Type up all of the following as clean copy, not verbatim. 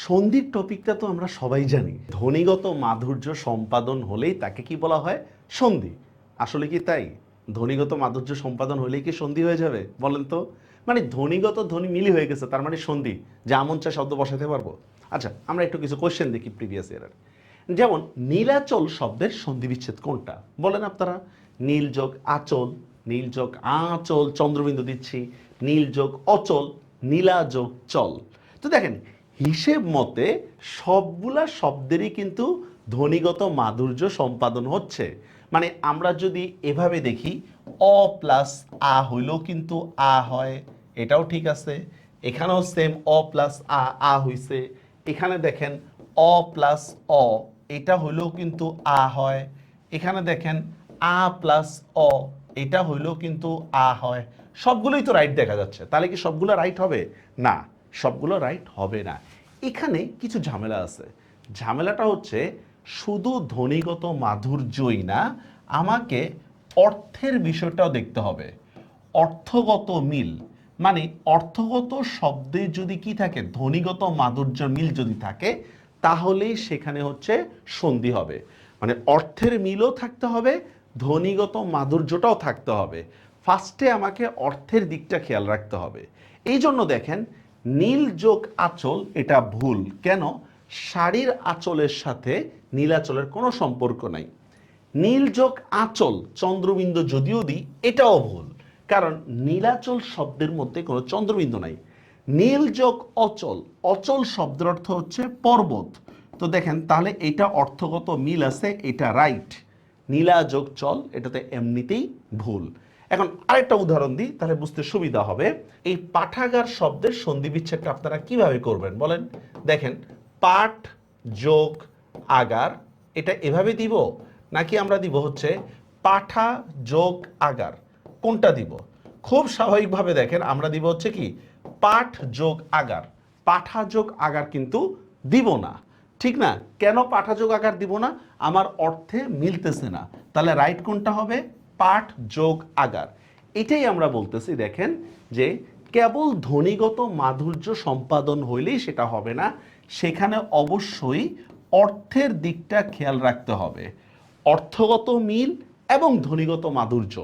সন্ধির টপিকটা তো আমরা সবাই জানি। ধ্বনিগত মাধুর্য সম্পাদন হলেই তাকে কি বলা হয়? সন্ধি। আসলে কি তাই? ধ্বনিগত মাধুর্য সম্পাদন হলেই কি সন্ধি হয়ে যাবে? বলেন তো। মানে ধ্বনিগত ধ্বনি মিলি হয়ে গেছে, তার মানে সন্ধি। যা মন চায় শব্দ বসাতে পারবো। আচ্ছা, আমরা একটু কিছু কোশ্চেন দেখি প্রিভিয়াস ইয়ারের। যেমন নীলাচল শব্দের সন্ধি বিচ্ছেদ কোনটা বলেন আপনারা? নীল যোগ আচল, নীল যোগ আঁচল, চন্দ্রবিন্দু দিচ্ছি, নীল যোগ অচল, নীলা যোগ চল। তো দেখেন, হিসেব মতে সবগুলা শব্দেরই কিন্তু ধ্বনিগত মাধুর্য সম্পাদন হচ্ছে। মানে আমরা যদি এভাবে দেখি, অ প্লাস আ হইলেও কিন্তু আ হয়, এটাও ঠিক আছে। এখানেও সেম অ প্লাস আ হইছে। এখানে দেখেন অ প্লাস অ, এটা হইলেও কিন্তু আ হয়। এখানে দেখেন আ প্লাস অ, এটা হইলেও কিন্তু আ হয়। সবগুলোই তো রাইট দেখা যাচ্ছে, তাহলে কি সবগুলো রাইট হবে? না, সবগুলো রাইট হবে না। এখানে কিছু ঝামেলা আছে। ঝামেলাটা হচ্ছে শুধু ধ্বনিগত মাধুর্যই না, আমাকে অর্থের বিষয়টাও দেখতে হবে। অর্থগত মিল, মানে অর্থগত শব্দে যদি কি থাকে, ধ্বনিগত মাধুর্য মিল যদি থাকে, তাহলেই সেখানে হচ্ছে সন্ধি হবে। মানে অর্থের মিলও থাকতে হবে, ধ্বনিগত মাধুর্যটাও থাকতে হবে। ফার্স্টে আমাকে অর্থের দিকটা খেয়াল রাখতে হবে। এই জন্য দেখেন, নীল যোগ আঁচল এটা ভুল। কেন? শাড়ির আঁচলের সাথে নীলাচলের কোনো সম্পর্ক নাই। নীল যোগ আঁচল চন্দ্রবিন্দু যদিও দিই, এটাও ভুল, কারণ নীলাচল শব্দের মধ্যে কোনো চন্দ্রবিন্দু নাই। নীল যোগ অচল, অচল শব্দের অর্থ হচ্ছে পর্বত। তো দেখেন, তাহলে এটা অর্থগত মিল আছে, এটা রাইট। নীলা যোগ চল এটাতে এমনিতেই ভুল। এখন আরেকটা উদাহরণ দিই, তাহলে বুঝতে সুবিধা হবে। এই পাঠাগার শব্দের সন্ধি বিচ্ছেদটা আপনারা কিভাবে করবেন বলেন? দেখেন, পাঠ যোগ আগার, এটা এভাবে দিব, নাকি আমরা দিব হচ্ছে পাঠা যোগ আগার? কোনটা দিব? খুব স্বাভাবিকভাবে দেখেন, আমরা দিব হচ্ছে কি পাঠ যোগ আগার। পাঠা যোগ আগার কিন্তু দিব না, ঠিক না? কেন পাঠা যোগ আগার দিব না? আমার অর্থে মিলতেছে না। তাহলে রাইট কোনটা হবে? পাঠ যোগ আগার। এটাই আমরা বলতেছি, দেখেন যে কেবল ধ্বনিগত মাধুর্য সম্পাদন হইলেই সেটা হবে না, সেখানে অবশ্যই অর্থের দিকটা খেয়াল রাখতে হবে। অর্থগত মিল এবং ধ্বনিগত মাধুর্য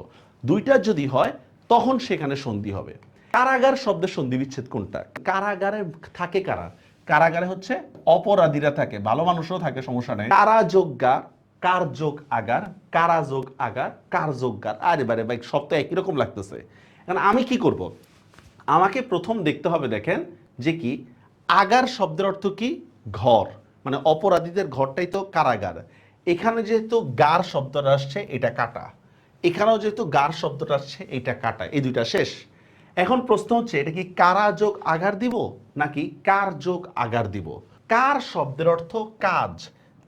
দুইটা যদি হয়, তখন সেখানে সন্ধি হবে। কারাগার শব্দের সন্ধি বিচ্ছেদ কোনটা? কারাগারে থাকে কারা? কারাগারে হচ্ছে অপরাধীরা থাকে, ভালো মানুষও থাকে, সমস্যা নেই। কারা যোগ গার, কার যোগ আগার, কারা যোগ আগার, কার যোগ গার। আরে বারে ভাই, সব তো একই রকম লাগতেছে। এখন আমি কি করব? আমাকে প্রথম দেখতে হবে, দেখেন যে কি আগার শব্দের অর্থ কি? ঘর, মানে অপরাধীদের ঘরটাই তো কারাগার। এখানে যেহেতু গার শব্দটা আসছে, এটা কাটা। এখানেও যেহেতু গার শব্দটা আসছে, এটা কাটা। এই দুইটা শেষ। এখন প্রশ্ন হচ্ছে, এটা কি কারা যোগ আগার দিব নাকি কার যোগ আগার দিব? কার শব্দের অর্থ কাজ,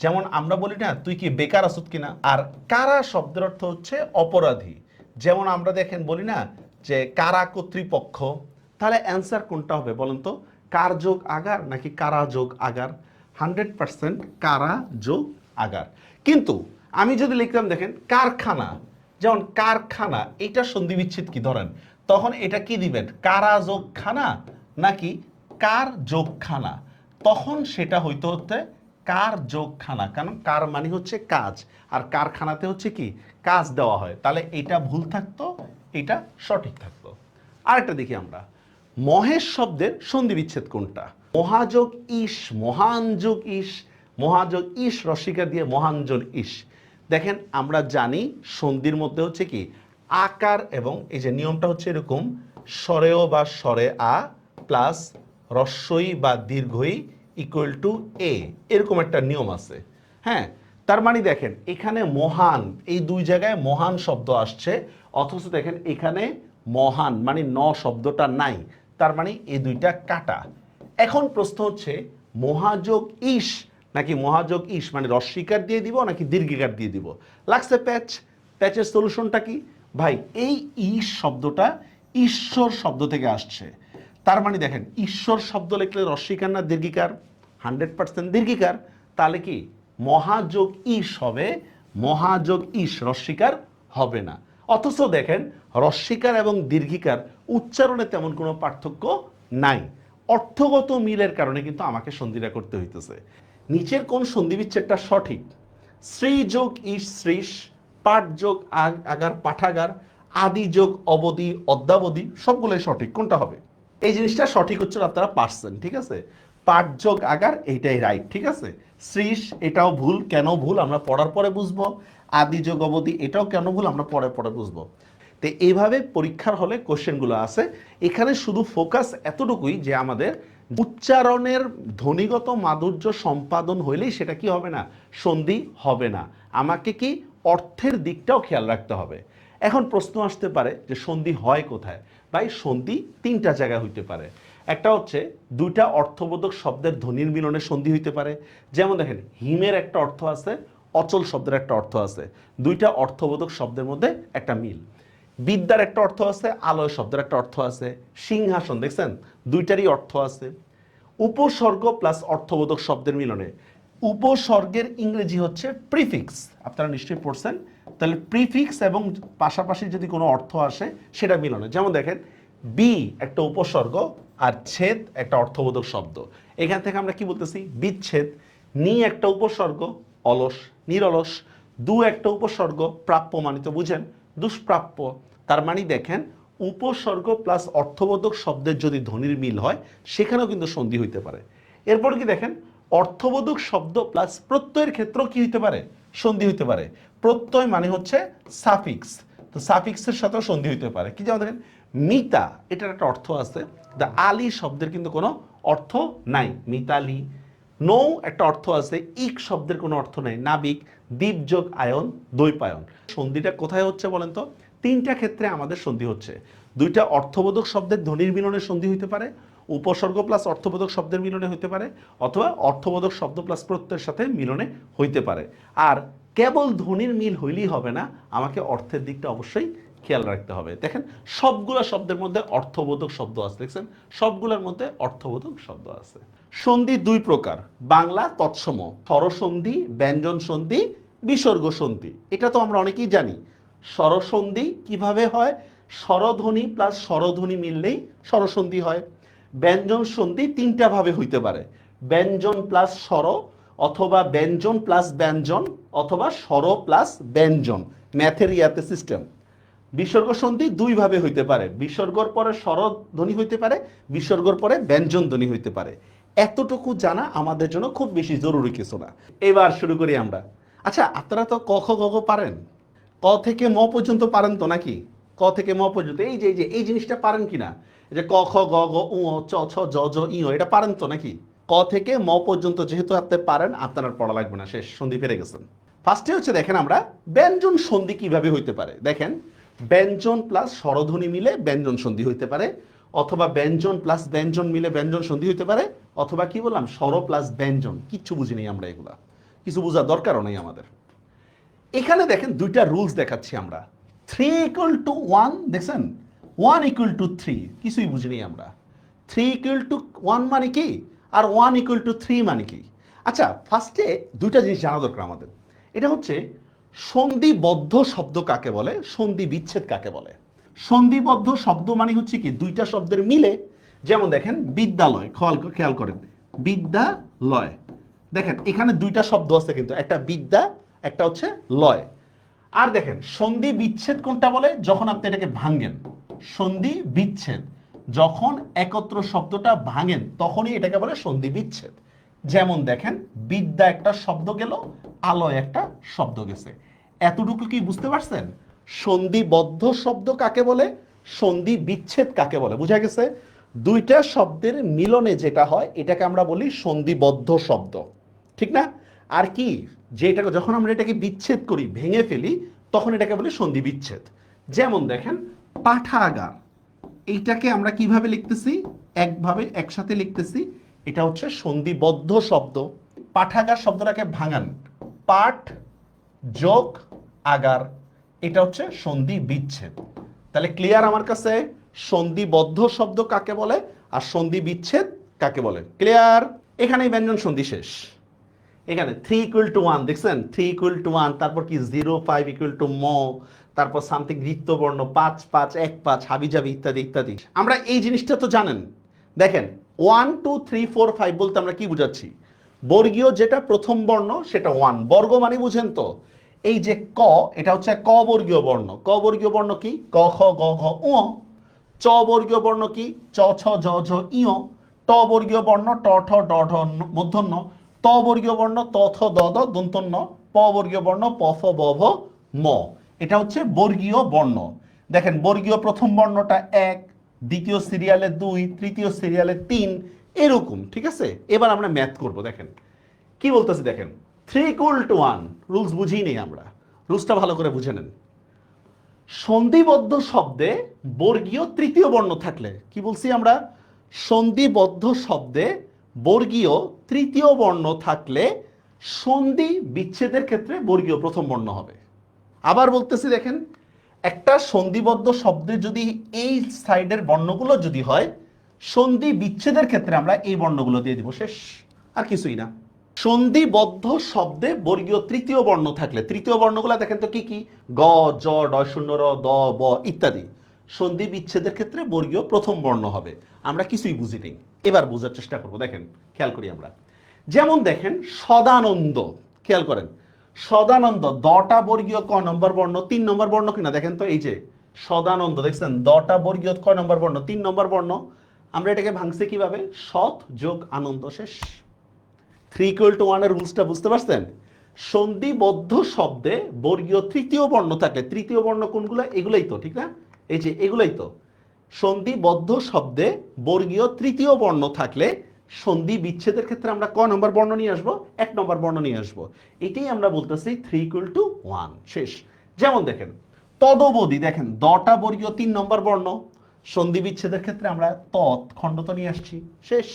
যেমন আমরা বলি না তুই কি বেকার আসুত কিনা। আর কারা শব্দের অর্থ হচ্ছে অপরাধী, যেমন আমরা দেখেন বলি না যে কারা কর্তৃপক্ষ। তাহলে অ্যান্সার কোনটা হবে বলেন তো? কার যোগ আগার নাকি কারা যোগ আগার? 100% কারা যোগ আগার। কিন্তু আমি যদি লিখতাম, দেখেন কারখানা, যেমন কারখানা, এটা সন্ধি বিচ্ছেদ কি ধরেন, তখন এটা কি দিবেন? কারা যোগ খানা নাকি কার যোগ খানা? তখন সেটা হইতে হতে কার যোগ খানা, কারণ কার মানে হচ্ছে কাজ, আর কারখানাতে হচ্ছে কি কাজ দেওয়া হয়। তাহলে এটা ভুল থাকতো, এটা সঠিক থাকতো। আরেকটা দেখি আমরা, মহেশ শব্দের সন্ধি বিচ্ছেদ কোনটা? মহাযোগ ইস, মহান যোগ ইস, মহাযোগ ইস রসিকা দিয়ে মহানযোগ ইস। দেখেন, আমরা জানি সন্ধির মধ্যে হচ্ছে কি আকার, এবং এই যে নিয়মটা হচ্ছে এরকম, স্বরেয় বা স্বরে আ প্লাস রস্বই বা দীর্ঘই ইকুয়াল টু এ, এরকম একটা নিয়ম আছে। হ্যাঁ, তার মানে দেখেন এখানে মহান, এই দুই জায়গায় মহান শব্দ আসছে, অথচ দেখেন এখানে মহান মানে ন শব্দটা নাই, তার মানে এই দুইটা কাটা। এখন প্রশ্ন হচ্ছে মহাযোগ ইস নাকি মহাযোগ ইস, মানে রস্বীকার দিয়ে দিব নাকি দীর্ঘিকার দিয়ে দিব? লাগছে প্যাচ। প্যাচের সলিউশনটা কি ভাই? এই ইস শব্দটা ঈশ্বর শব্দ থেকে আসছে, তার মানে দেখেন ঈশ্বর শব্দ লিখলে রস্বীকার না দীর্ঘিকার? 100% দীর্ঘিকার। তাহলে কি মহাযোগ ইস হবে, মহাযোগ ইস, রস্বীকার হবে না। অথচ দেখেন রস্বীকার এবং দীর্ঘিকার উচ্চারণে তেমন কোনো পার্থক্য নাই। অর্থগত মিলের কারণে কিন্তু আমাকে সন্ধিটা করতে হইতেছে। নিচের কোন সন্ধি বিচ্ছেদটা সঠিক? শ্রী যোগ ইস শ্রীষ, পাঠ যোগ আগার পাঠাগার, আদি যোগ অবধি অদ্যাবধি, সবগুলোই সঠিক। কোনটা হবে? এই জিনিসটা সঠিক হচ্ছে আপনারা পারছেন, ঠিক আছে। পাঠ যোগ আগার এইটাই রাইট, ঠিক আছে। শ্রীষ এটাও ভুল, কেন ভুল আমরা পড়ার পরে বুঝবো। আদি যোগ অবধি এটাও কেন ভুল আমরা পরে পরে বুঝবো। তো এইভাবে পরীক্ষার হলে কোশ্চেনগুলো আছে। এখানে শুধু ফোকাস এতটুকুই যে আমাদের উচ্চারণের ধ্বনিগত মাধুর্য সম্পাদন হইলেই সেটা কি হবে না? সন্ধি হবে না। আমাকে কি অর্থের দিকটাও খেয়াল রাখতে হবে। এখন প্রশ্ন আসতে পারে যে সন্ধি হয় কোথায়? ভাই সন্ধি তিনটা জায়গায় হইতে পারে। একটা হচ্ছে দুইটা অর্থবোধক শব্দের ধ্বনির মিলনে সন্ধি হইতে পারে। যেমন দেখেন হিমের একটা অর্থ আছে, অচল শব্দের একটা অর্থ আছে, দুইটা অর্থবোধক শব্দের মধ্যে একটা মিল। বিদ্যার একটা অর্থ আছে, আলয় শব্দের একটা অর্থ আছে, সিংহাসন দেখছেন দুইটারই অর্থ আছে। উপসর্গ প্লাস অর্থবোধক শব্দের মিলনে, উপসর্গের ইংরেজি হচ্ছে প্রিফিক্স, আপনারা নিশ্চয়ই পড়ছেন। তাহলে প্রিফিক্স এবং পাশাপাশি যদি কোনো অর্থ আসে সেটা মিলনে, যেমন দেখেন বি একটা উপসর্গ আর ছেদ একটা অর্থবোধক শব্দ। এখান থেকে আমরা কি বলতেছি? বিচ্ছেদ। নি একটা উপসর্গ, অলস নিরলস। দু একটা উপসর্গ, প্রাপ্য মানিত বুঝেন, দুষ্প্রাপ্য। তার মানে দেখেন উপসর্গ প্লাস অর্থবোধক শব্দের যদি ধ্বনির মিল হয় সেখানেও কিন্তু সন্ধি হইতে পারে। এরপর কি দেখেন অর্থবোধক শব্দ প্লাস প্রত্যয়ের ক্ষেত্রেও কি হইতে পারে? সন্ধি হইতে পারে। প্রত্যয় মানে হচ্ছে সাফিক্স, তো সাফিক্সের সাথেও সন্ধি হইতে পারে। কি যেমন দেখেন মিতা এটার একটা অর্থ আছে, দ্য আলী শব্দের কিন্তু কোনো অর্থ নাই, মিতালি। নৌ একটা অর্থ আছে, ইক শব্দের কোনো অর্থ নেই, নাবিক। দ্বীপ যোগ আয়ন, দ্বৈপায়ন। সন্ধিটা কোথায় হচ্ছে বলেন তো? তিনটা ক্ষেত্রে আমাদের সন্ধি হচ্ছে। দুইটা অর্থবোধক শব্দের ধ্বনির মিলনে সন্ধি হইতে পারে, উপসর্গ প্লাস অর্থবোধক শব্দের মিলনে হইতে পারে, অথবা অর্থবোধক শব্দ প্লাস প্রত্যয়ের সাথে মিলনে হইতে পারে। আর কেবল ধ্বনির মিল হইলেই হবে না, আমাকে অর্থের দিকটা অবশ্যই খেয়াল রাখতে হবে। দেখেন সবগুলো শব্দের মধ্যে অর্থবোধক শব্দ আছে, দেখছেন সবগুলোর মধ্যে অর্থবোধক শব্দ আছে। সন্ধি দুই প্রকার, বাংলা তৎসম, স্বরসন্ধি, ব্যঞ্জন সন্ধি, বিসর্গ সন্ধি। এটা তো আমরা অনেকেই জানি। স্বরসন্ধি কিভাবে হয়? স্বরধ্বনি প্লাস স্বরধ্বনি মিললেই স্বরসন্ধি হয়। ব্যঞ্জন সন্ধি তিনটা ভাবে হইতে পারে, ব্যঞ্জন প্লাস স্বর, অথবা ব্যঞ্জন প্লাস ব্যঞ্জন, অথবা স্বর প্লাস ব্যঞ্জন, ম্যাথের ইয়াতে সিস্টেম। বিসর্গ সন্ধি দুই ভাবে হইতে পারে, বিসর্গর পরে স্বর ধ্বনি হইতে পারে, বিসর্গর পরে ব্যঞ্জন ধ্বনি হইতে পারে। এতটুকু জানা আমাদের জন্য খুব বেশি জরুরি কিছু না। এবার শুরু করি আমরা। আচ্ছা আপনারা তো ক খ গ ঘ পারেন, ক থেকে ম পর্যন্ত পারেন তো নাকি? ক থেকে ম পর্যন্ত এই জিনিসটা পারেন কিনা? এই যে ক খ গ ঘ উ চ ছ জ জ ই এটা পারেন তো নাকি? ক থেকে ম পর্যন্ত যেহেতু আপনি পারেন, আপনার আর পড়া লাগবে না, শেষ, সন্ধি পেরে গেছেন। ফার্স্টে হচ্ছে দেখেন আমরা ব্যঞ্জন সন্ধি কিভাবে হইতে পারে। দেখেন ব্যঞ্জন প্লাস স্বরধ্বনি মিলে ব্যঞ্জন সন্ধি হইতে পারে, অথবা ব্যঞ্জন প্লাস ব্যঞ্জন মিলে ব্যঞ্জন সন্ধি হইতে পারে, অথবা কি বললাম স্বর প্লাস ব্যঞ্জন। কিচ্ছু বুঝি নেই আমরা, এগুলা কিছু বোঝার দরকারও নেই আমাদের। এখানে দেখেন দুইটা রুলস দেখাচ্ছি আমরা। 3 ইকুয়াল টু 1 দেখছেন, 1 ইকুয়াল টু 3 কিছুই বুঝি নেই আমরা। 3 ইকুয়াল টু 1 মানে কি, আর 1 ইকুয়াল টু 3 মানে কি? আচ্ছা ফার্স্টে দুইটা জিনিস জানা দরকার আমাদের। এটা হচ্ছে সন্ধিবদ্ধ শব্দ কাকে বলে, সন্ধি বিচ্ছেদ কাকে বলে। সন্ধিবদ্ধ শব্দ মানে হচ্ছে কি দুইটা শব্দের মিলে, যেমন দেখেন বিদ্যালয়, খেয়াল করেন বিদ্যালয়, দেখেন এখানে দুইটা শব্দ আছে কিন্তু, একটা বিদ্যা একটা হচ্ছে লয়। আর দেখেন সন্ধি বিচ্ছেদ কোনটা বলে? যখন আপনি এটাকে ভাঙেন, সন্ধি বিচ্ছেদ যখন একত্র শব্দটা ভাঙেন তখনই এটাকে বলে সন্ধি বিচ্ছেদ। যেমন দেখেন বিদ্যা একটা শব্দ গেল, আলয় একটা শব্দ গেছে। এতটুকু কি বুঝতে পারছেন? সন্ধিবদ্ধ শব্দ কাকে বলে, সন্ধি বিচ্ছেদ কাকে বলে, বুঝা গেছে? দুইটা শব্দের মিলনে যেটা হয় এটাকে আমরা বলি সন্ধিবদ্ধ শব্দ, ঠিক না? আর কি, যে এটাকে যখন আমরা এটাকে বিচ্ছেদ করি, ভেঙে ফেলি, তখন এটাকে বলি সন্ধি বিচ্ছেদ। যেমন দেখেন পাঠাগার, এইটাকে আমরা কিভাবে লিখতেছি? একভাবে একসাথে লিখতেছি, এটা হচ্ছে সন্ধিবদ্ধ শব্দ। পাঠাগার শব্দটাকে ভাঙান, পাঠ যোগ আগার, এটা হচ্ছে সন্ধি বিচ্ছেদ। তাহলে ক্লিয়ার আমার কাছে সন্ধিবদ্ধ শব্দ কাকে বলে আর সন্ধি বিচ্ছেদ কাকে বলে? ক্লিয়ার? এখানেই ব্যঞ্জন সন্ধি শেষ। এখানে 3 ইকুয়াল টু 1 দেখছেন, 3 ইকুয়াল টু 1, তারপর কি 0 5 ইকুয়াল টু ম, তারপর সামথিং রিক্তবর্ণ 5 5 1 5 হাবি জাবি ইত্যাদি ইত্যাদি। আমরা এই জিনিসটা তো জানেন, দেখেন 1 2 3 4 5 বলতে আমরা কি বুঝাচ্ছি? বর্গীয় যেটা প্রথম বর্ণ সেটা 1, বর্গ মানে বুঝেন তো? এই যে ক, এটা হচ্ছে ক বর্গীয় বর্ণ। ক বর্গীয় বর্ণ কি? ক খ গ ঘ উ। চ বর্গীয় বর্ণ কি? চ ছ জ ঝ ই। ট বর্গীয় বর্ণ ট ঠ ড ঢ মূর্ধন্য। ত বর্গীয় বর্ণ ত থ দ দ দন্তন্য। প বর্গীয় বর্ণ প ফ ব ভ ম। এটা হচ্ছে বর্গীয় বর্ণ। দেখেন বর্গীয় প্রথম বর্ণটা 1, দ্বিতীয় সিরিয়ালে 2, তৃতীয় সিরিয়ালে 3, এরকম, ঠিক আছে? এবার আমরা ম্যাথ করব। দেখেন কি বলতেছি, দেখেন 3 = 1, রুলস বুঝিয়ে নেই আমরা, রুলসটা ভালো করে বুঝে নেন। সন্ধিবদ্ধ শব্দে বর্গীয় তৃতীয় বর্ণ থাকলে, কি বলছি আমরা? সন্ধিবদ্ধ শব্দে বর্গীয় তৃতীয় বর্ণ থাকলে সন্ধি বিচ্ছেদের ক্ষেত্রে বর্গীয় প্রথম বর্ণ হবে। আবার বলতেছি, দেখেন একটা সন্ধিবদ্ধ শব্দে যদি এই সাইডের বর্ণগুলো যদি হয়, সন্ধি বিচ্ছেদের ক্ষেত্রে আমরা এই বর্ণগুলো দিয়ে দিব, শেষ, আর কিছুই না। সন্ধিবদ্ধ শব্দে বর্গীয় তৃতীয় বর্ণ থাকলে, তৃতীয় বর্ণগুলো দেখেন তো কি কি? গ, জ, ড শূন্য র, দ, ব ইত্যাদি। সন্ধি বিচ্ছেদের ক্ষেত্রে বর্গীয় প্রথম বর্ণ হবে। আমরা কিছুই বুঝি নেই, এবার বোঝার চেষ্টা করব। দেখেন খেয়াল করি আমরা, যেমন দেখেন সদানন্দ, খেয়াল করেন সদানন্দ, দটা বর্গীয় ক নম্বর বর্ণ, 3 নম্বর বর্ণ কিনা দেখেন তো? এই যে সদানন্দ দেখছেন, দটা বর্গীয় ক নম্বর বর্ণ, 3 নম্বর বর্ণ। আমরা এটাকে ভাঙছি কিভাবে? সৎ যোগ আনন্দ, শেষ। 3 = 1 এর রুলসটা বুঝতে পারছেন? সন্ধিবদ্ধ শব্দে বর্গীয় তৃতীয় বর্ণ থাকলে, তৃতীয় বর্ণ কোনগুলো? এগুলাই তো, ঠিক না? এই যে এগুলাই তো। সন্ধিবদ্ধ শব্দে বর্গীয় তৃতীয় বর্ণ থাকলে সন্ধি বিচ্ছেদের ক্ষেত্রে আমরা ক নম্বর বর্ণ নিয়ে আসবো? 1 নম্বর বর্ণ নিয়ে আসবো। এটাই আমরা বলতেছি 3 = 1, শেষ। যেমন দেখেন তদবধি, দেখেন দটা বর্গীয় 3 নম্বর বর্ণ, সন্ধি বিচ্ছেদের ক্ষেত্রে আমরা তৎ খণ্ডত নিয়ে আসছি, শেষ।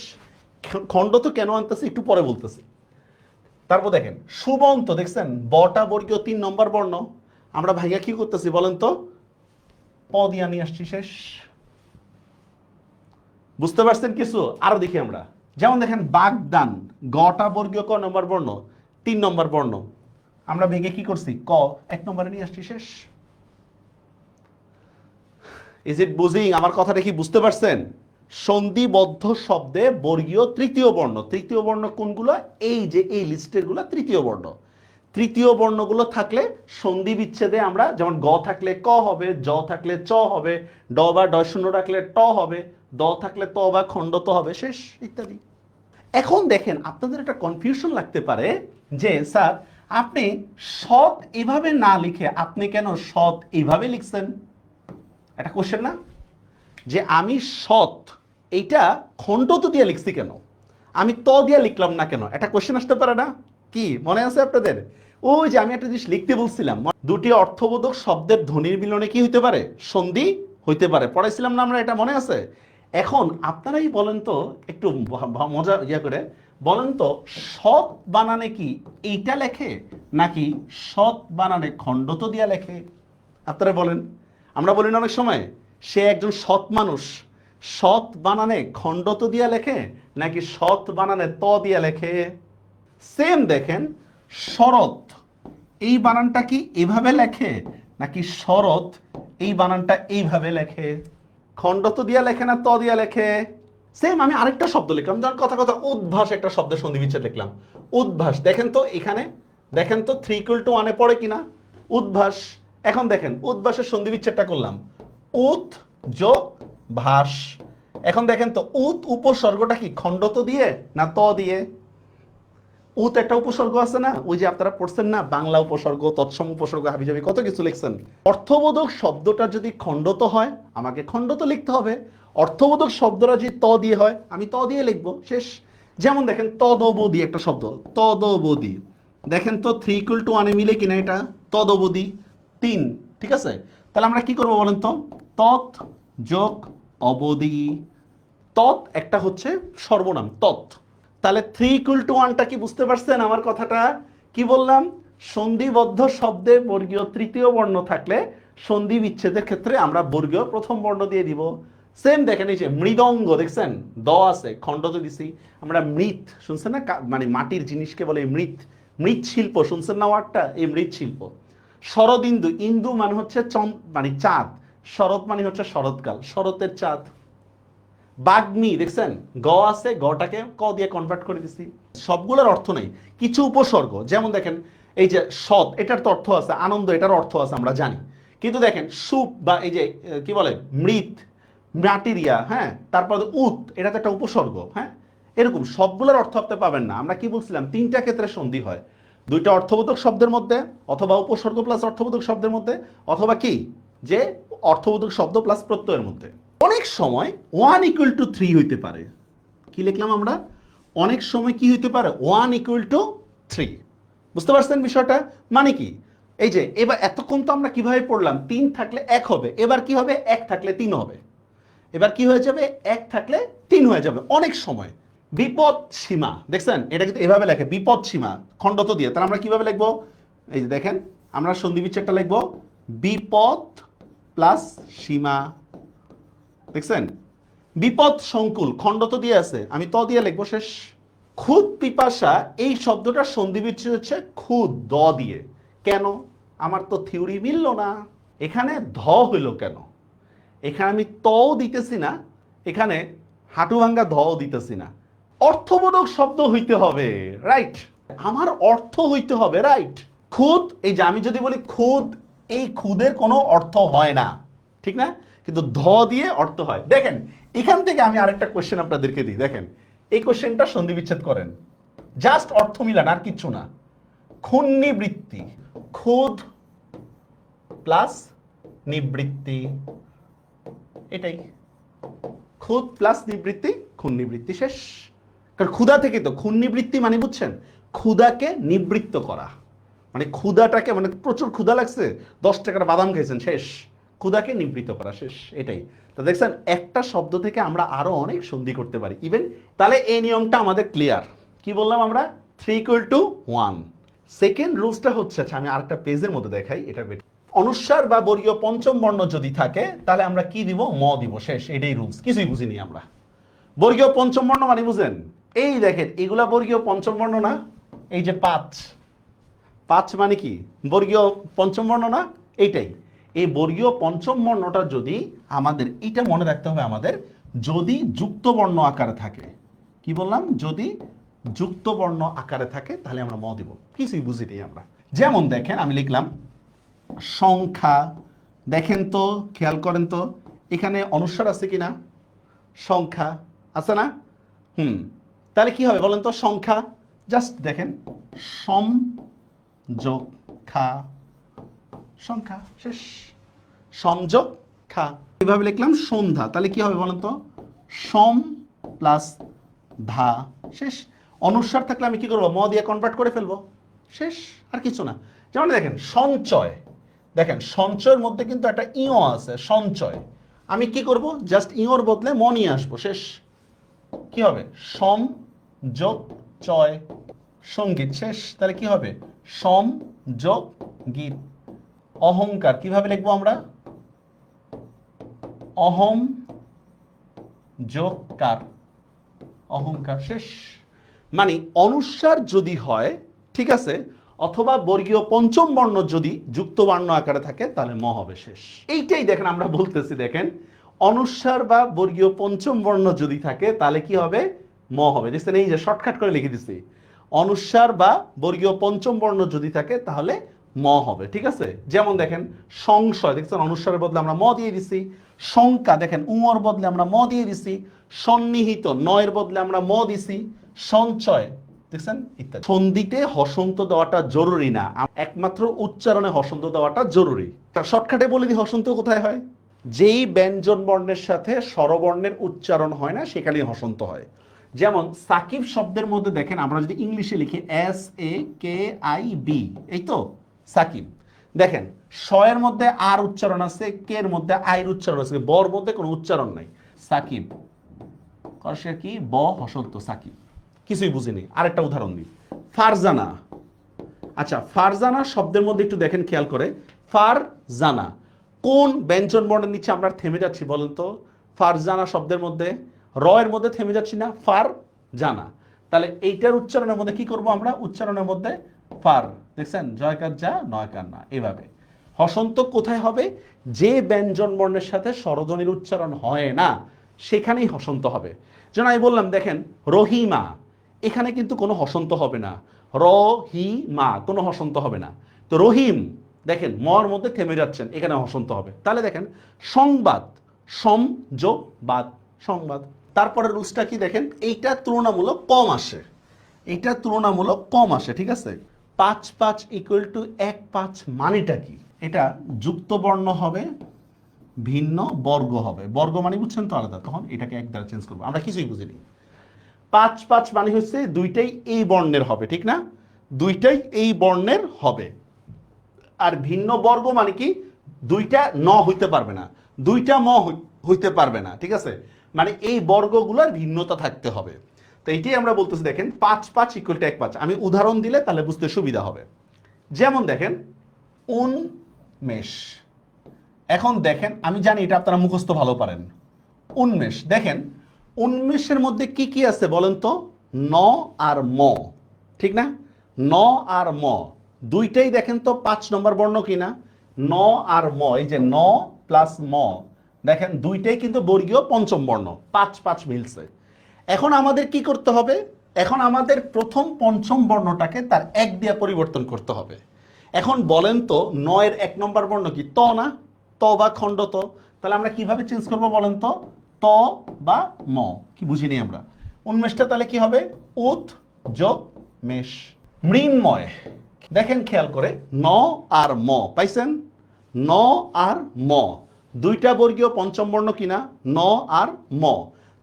খণ্ডত কেন আনতেছি একটু পরে বলতেছি। তারপর দেখেন সুবন্ত, দেখছেন বটা বর্গীয় 3 নম্বর বর্ণ, আমরা ভাইয়া কি করতেছি বলেন তো? প দিয়া নিয়ে আসছি, শেষ। বুঝতে পারছেন কিছু? আরো দেখি আমরা, যেমন দেখেন বাগদান, গটা বর্গীয় ক নম্বর বর্ণ, 3 নম্বর বর্ণ, আমরা ভেঙে কি করছি? ক 1 নম্বরে নিয়ে আসছি, শেষ। ইজ ইট বুঝিং? আমার কথাটা কি বুঝতে পারছেন? সন্ধিবদ্ধ শব্দে বর্গীয় তৃতীয় বর্ণ, তৃতীয় বর্ণ কোনগুলো? এই যে এই লিস্টের গুলো তৃতীয় বর্ণ। তৃতীয় বর্ণগুলো থাকলে সন্ধি বিচ্ছেদে আমরা, যেমন গ থাকলে ক হবে, জ থাকলে চ হবে, ড বা ড শূন্য রাখলে ট হবে, দ থাকলে ত বা খণ্ডত হবে, শেষ, ইত্যাদি। এখন দেখেন আপনাদের একটা কনফিউশন লাগতে পারে যে স্যার আপনি সৎ এভাবে না লিখে আপনি কেন সৎ এইভাবে লিখছেন? একটা কোশ্চেন না? যে আমি সৎ এইটা খণ্ডত দিয়ে লিখছি কেন, আমি ত দিয়ে লিখলাম না কেন? একটা কোশ্চেন আসতে পারে না? কি মনে আছে আপনাদের? ওই যে আমি একটা জিনিস লিখতে বলছিলাম, দুটি অর্থবোধক শব্দের ধ্বনির মিলনে কি হইতে পারে? সন্ধি হইতে পারে, পড়াইছিলাম না আমরা? এটা মনে আছে? এখন আপনারাই বলেন তো, একটু মজা করে বলেন তো, সৎ বানানে কি এইটা লেখে নাকি সৎ বানানে খণ্ডত দিয়া লেখে? আপনারা বলেন। আমরা বলি না অনেক সময় সে একজন সৎ মানুষ, সৎ বানানে খণ্ডত দিয়া লেখে নাকি সৎ বানানে ত দিয়া লেখে? সেম দেখেন শরৎ, এই বানানটা কি এভাবে লেখে নাকি শরৎ এই বানানটা এইভাবে লেখে? খণ্ডত দিয়া লেখে না ত দিয়া লেখে? সেম আমি আরেকটা শব্দ লিখলাম, যেমন কথা কথা উদ্ভাস, একটা শব্দের সন্ধি বিচ্ছেদ লিখলাম, উদ্ভাস। দেখেন তো এখানে, দেখেন তো 3 = 1 পড়ে কিনা? উদ্ভাস। এখন দেখেন উদ্ভাসের সন্ধি বিচ্ছেদটা করলাম, উত যোগ ভাস। এখন দেখেন তো উত উপসর্গটা কি খণ্ডত দিয়ে না ত দিয়ে? উত একটা উপসর্গ আছে না, ওই যে আপনারা পড়ছেন না, বাংলা উপসর্গ, তৎসম উপসর্গ, হাবিজাবি কত কিছু লিখছেন। অর্থবোধক শব্দটা যদি খণ্ডত হয় আমাকে খণ্ডত লিখতে হবে, অর্থবোধক শব্দটা যদি ত দিয়ে হয় আমি ত দিয়ে লিখবো, শেষ। যেমন দেখেন তদবধি একটা শব্দ, তদবধি, দেখেন তো 3 = 1 মিলে কিনা এটা? তদবধি 3, ঠিক আছে? তাহলে আমরা কি করবো বলেন তো? তৎ যোগ অবধি। তৎ একটা হচ্ছে সর্বনাম তৎ। তাহলে 3 = 1টা কি বুঝতে পারছেন আমার কথাটা? কি বললাম? সন্ধিবদ্ধ শব্দে বর্গীয় তৃতীয় বর্ণ থাকলে সন্ধি বিচ্ছেদের ক্ষেত্রে আমরা বর্গীয় প্রথম বর্ণ দিয়ে দিব। সেম দেখেন এই যে মৃদঙ্গ, দেখছেন দ আছে, খণ্ডত দিছি আমরা। মৃৎ শুনছেন না, মানে মাটির জিনিসকে বলে মৃৎ, মৃৎশিল্প শুনছেন না ওয়ার্ডটা? এই মৃৎশিল্প। শরদিন্দু, ইন্দু মানে হচ্ছে মানে চাঁদ, শরৎ মানে হচ্ছে শরৎকাল, শরতের চাঁদ। বাগ্মি দেখছেন গ আছে, গটাকে ক দিয়ে কনভার্ট করে দিছি। সবগুলোর অর্থ নেই, কিছু উপসর্গ, যেমন দেখেন এই যে সৎ, এটার তো অর্থ আছে, আনন্দ এটার অর্থ আছে আমরা জানি, কিন্তু দেখেন সুপ বা এই যে কি বলে মৃত, ম্যাটেরিয়া, হ্যাঁ, তারপর উত, এটা তো একটা উপসর্গ, হ্যাঁ, এরকম সবগুলোর অর্থ আপনি পাবেন না। আমরা কি বলছিলাম, তিনটা ক্ষেত্রে সন্ধি হয়, দুইটা অর্থবোধক শব্দের মধ্যে, অথবা উপসর্গ প্লাস অর্থবোধক শব্দের মধ্যে, অথবা কি যে অর্থবোধক শব্দ প্লাস প্রত্যয়ের মধ্যে। অনেক সময় 1 = 3 হইতে পারে। কি লিখলাম আমরা, অনেক সময় কি হইতে পারে 1 = 3। বুঝতে পারছেন বিষয়টা, মানে কি, এই যে এবার এতক্ষণ তো আমরা কিভাবে পড়লাম, 3 থাকলে 1 হবে, এবার কি হবে 1 থাকলে 3 হবে, এবার কি হয়ে যাবে 1 থাকলে 3 হয়ে যাবে। অনেক সময় বিপদ সীমা, দেখছেন এটা কিন্তু এভাবে লেখে, বিপদ সীমা খণ্ডত দিয়ে, তাহলে আমরা কিভাবে লিখবো, এই যে দেখেন আমরা সন্ধি বিচ্ছেদটা লিখবো বিপদ প্লাস সীমা, দেখছেন বিপদ সংকুল খণ্ডত দিয়ে আছে, আমি ত দিয়ে লিখবো শেষ। খুদ পিপাসা, এই শব্দটা সন্ধি বিচ্ছেদ হচ্ছে খুদ দ দিয়ে, কেন, আমার তো থিওরি মিলল না, এখানে ধ হইল কেন, এখানে আমি তও দিতেছি না, এখানে হাঁটু ভাঙ্গা ধও দিতেছি না, অর্থবোধক শব্দ হইতে হবে, রাইট, আমার অর্থ হইতে হবে, রাইট। খুদ, এই যে আমি যদি বলি খুদ, এই খুদের কোনো অর্থ হয় না, ঠিক না, কিন্তু ধ দিয়ে অর্থ হয়। দেখেন এখান থেকে আমি আরেকটা কোশ্চেন আপনাদেরকে দিই, দেখেন এই কোশ্চেনটা সন্ধি বিচ্ছেদ করেন, জাস্ট অর্থ মিলান আর কিচ্ছু না। ক্ষুন্নিবৃত্তি, খুদ প্লাস নিবৃত্তি, এটাই খুদ প্লাস নিবৃত্তি, ক্ষুন্নিবৃত্তি, শেষ। কারণ ক্ষুধা থেকে তো, ক্ষুন্নিবৃত্তি মানে বুঝছেন ক্ষুধাকে নিবৃত্ত করা, মানে ক্ষুধাটাকে, মানে প্রচুর ক্ষুধা লাগছে 10 টাকার বাদাম খাইছেন শেষ, ক্ষুধাকে নিবৃত্ত করা, শেষ, এটাই। তো দেখছেন একটা শব্দ থেকে আমরা আরো অনেক সন্ধি করতে পারি ইভেন। তাহলে এই নিয়মটা আমাদের ক্লিয়ার, কি বললাম আমরা 3 = 1। সেকেন্ড রুলসটা হচ্ছে, আচ্ছা আমি আরেকটা পেজের মধ্যে দেখাই, এটা অনুস্বার বা বর্গীয় পঞ্চম বর্ণ যদি থাকে তাহলে আমরা কি দিব, ম দিব, শেষ, এটাই রুলস, কিছুই বুঝিনি আমরা। বর্গীয় পঞ্চম বর্ণ মানে বুঝেন, এই দেখেন এগুলা বর্গীয় পঞ্চম বর্ণ না, এই যে 5 মানে কি বর্গীয় পঞ্চম বর্ণ না, এইটাই, এই বর্গীয় পঞ্চম বর্ণটা যদি আমাদের, এটা মনে রাখতে হবে আমাদের, যদি যুক্ত বর্ণ আকারে থাকে, কি বললাম, যদি যুক্ত বর্ণ আকারে থাকে তাহলে আমরা ম দিব, কিছুই বুঝিনি আমরা। যেমন দেখেন আমি লিখলাম সংখ্যা, দেখেন তো খেয়াল করেন তো এখানে অনুস্বার আছে কিনা, সংখ্যা আছে না, তাহলে কি হবে বলেন তো, সংখ্যা, জাস্ট দেখেন সম যোগ খা, সংখ্যা, শেষ, সংযোগ খা। এইভাবে লিখলাম সন্ধ্যা, তাহলে কি হবে বলেন তো, সম প্লাস ধা, শেষ। অনুস্বার থাকলে আমি কি করবো, ম দিয়ে কনভার্ট করে ফেলবো, শেষ, আর কিছু না। যেমন দেখেন সঞ্চয়, দেখেন সঞ্চয়ের মধ্যে কিন্তু একটা ইও আছে, সঞ্চয়, আমি কি করব, জাস্ট ইওর বদলে ম নিয়ে আসবো, শেষ, কি হবে সম যোগ চয়, সঙ্গীত, শেষ। তাহলে কি হবে সম যোগ গীত। অহংকার কিভাবে লিখবো আমরা, অহম যোগ কার, অহংকার, শেষ। মানে অনুস্বার যদি হয়, ঠিক আছে, অথবা বর্গীয় পঞ্চম বর্ণ যদি যুক্ত বর্ণ আকারে থাকে তাহলে ম হবে, শেষ। এইটাই দেখেন আমরা বলতেছি, দেখেন অনুস্বার বা বর্গীয় পঞ্চম বর্ণ যদি থাকে তাহলে কি হবে, ম হবে, দেখছেন এই যে শর্টকাট করে লিখে দিছি, অনুস্বার বা বর্গীয় পঞ্চম বর্ণ যদি থাকে তাহলে ম হবে, ঠিক আছে। যেমন দেখেন সংশয়, দেখছেন অনুস্বারের বদলে আমরা ম দিয়ে দিছি, শঙ্কা দেখেন উঁর বদলে আমরা ম দিয়ে দিছি, সন্নিহিত নয়ের বদলে আমরা ম দিছি, সঞ্চয় দেখছেন ইত্যাদি। সন্ধিতে হসন্ত দেওয়াটা জরুরি না, একমাত্র উচ্চারণে হসন্ত দেওয়াটা জরুরি। শর্টকাটে বলে দিই হসন্ত কোথায় হয়, যেই ব্যঞ্জন বর্ণের সাথে স্বরবর্ণের উচ্চারণ হয় না সেখানেই হসন্ত হয়। যেমন সাকিব শব্দের মধ্যে দেখেন আমরা যদি ইংলিশে লিখি SAKIB, এই তো সাকিব, দেখেন স এর মধ্যে আর উচ্চারণ আছে, কে এর মধ্যে আইর উচ্চারণ আছে, বর মধ্যে কোনো উচ্চারণ নাই, সাকিব করছে কি ব হসন্ত, সাকিব, কিছুই বুঝিনি। আরেকটা উদাহরণ দিই, ফারজানা, আচ্ছা ফারজানা শব্দের মধ্যে একটু দেখেন খেয়াল করে, ফারজানা কোন ব্যঞ্জন বর্ণের নিচে আমরা থেমে যাচ্ছি বলেন তো, ফারজানা শব্দের মধ্যে র এর মধ্যে থেমে যাচ্ছি না, ফার জানা, তাহলে এইটার উচ্চারণের মধ্যে কি করব আমরা, উচ্চারণের মধ্যে ফার, দেখছেন জয়কার যা নয়কার না, এভাবে। হসন্ত কোথায় হবে, যে ব্যঞ্জন বর্ণের সাথে স্বরধ্বনির উচ্চারণ হয় না সেখানেই হসন্ত হবে। যেন আমি বললাম দেখেন রহিমা, এখানে কিন্তু কোনো হসন্ত হবে না। রহিমা কোনো হসন্ত হবে না। তো রহিম দেখেন মর মধ্যে থেমে যাচ্ছেন, এখানে হসন্ত হবে। তাহলে দেখেন সংবাদ, সম যোগ বাদ, সংবাদ। তারপরে রুলসটা কি দেখেন, এইটা তুলনামূলক কম আসে, এইটা তুলনামূলক কম আসে, ঠিক আছে। 5 5 ইকুয়াল টু 1 5 মানেটা কি? এটা যুক্ত বর্ণ হবে, ভিন্ন বর্গ হবে। বর্গ মানে বুঝছেন তো আলাদা, তখন এটাকে 1 দ্বারা চেঞ্জ করবো, আমরা কিছুই বুঝিনি। 5 5 মানে হচ্ছে দুইটাই এই বর্ণের হবে, ঠিক না? দুইটাই এই বর্ণের হবে। আর ভিন্ন বর্গ মানে কি, দুইটা ন হইতে পারবে না, দুইটা ম হইতে পারবে না, ঠিক আছে। মানে এই বর্গগুলোর ভিন্নতা থাকতে হবে। তো এইটাই আমরা বলতেছি দেখেন 5 5 ইকুয়াল টু 1 5। আমি উদাহরণ দিলে তাহলে বুঝতে সুবিধা হবে। যেমন দেখেন উন্মেষ। এখন দেখেন আমি জানি এটা আপনারা মুখস্থ ভালো পারেন। উন্মেষ, দেখেন উন্মেষের মধ্যে কি কি আছে বলেন তো? ন আর ম, ঠিক না? ন আর ম দুইটাই দেখেন তো 5 নম্বর বর্ণ কিনা? ন আর ম, এই যে ন প্লাস ম, দেখেন দুইটাই কিন্তু বর্গীয় পঞ্চম বর্ণ, 5 5 মিলছে। এখন আমাদের কি করতে হবে? এখন আমাদের প্রথম পঞ্চম বর্ণটাকে তার 1 দিয়ে পরিবর্তন করতে হবে। এখন বলেন তো 9 এর 1 নম্বর বর্ণ কি? ত না? ত বা খণ্ড ত। তাহলে আমরা কিভাবে চেঞ্জ করব বলেন তো? ত বা ম, কি বুঝিনি আমরা? উন্মেষটা তাহলে কি হবে? উত যোগ মেষ। মৃন্ময়, দেখেন খেয়াল করে ন আর ম পাইছেন? ন আর ম দুইটা বর্গীয় পঞ্চম বর্ণ কিনা? ন আর ম।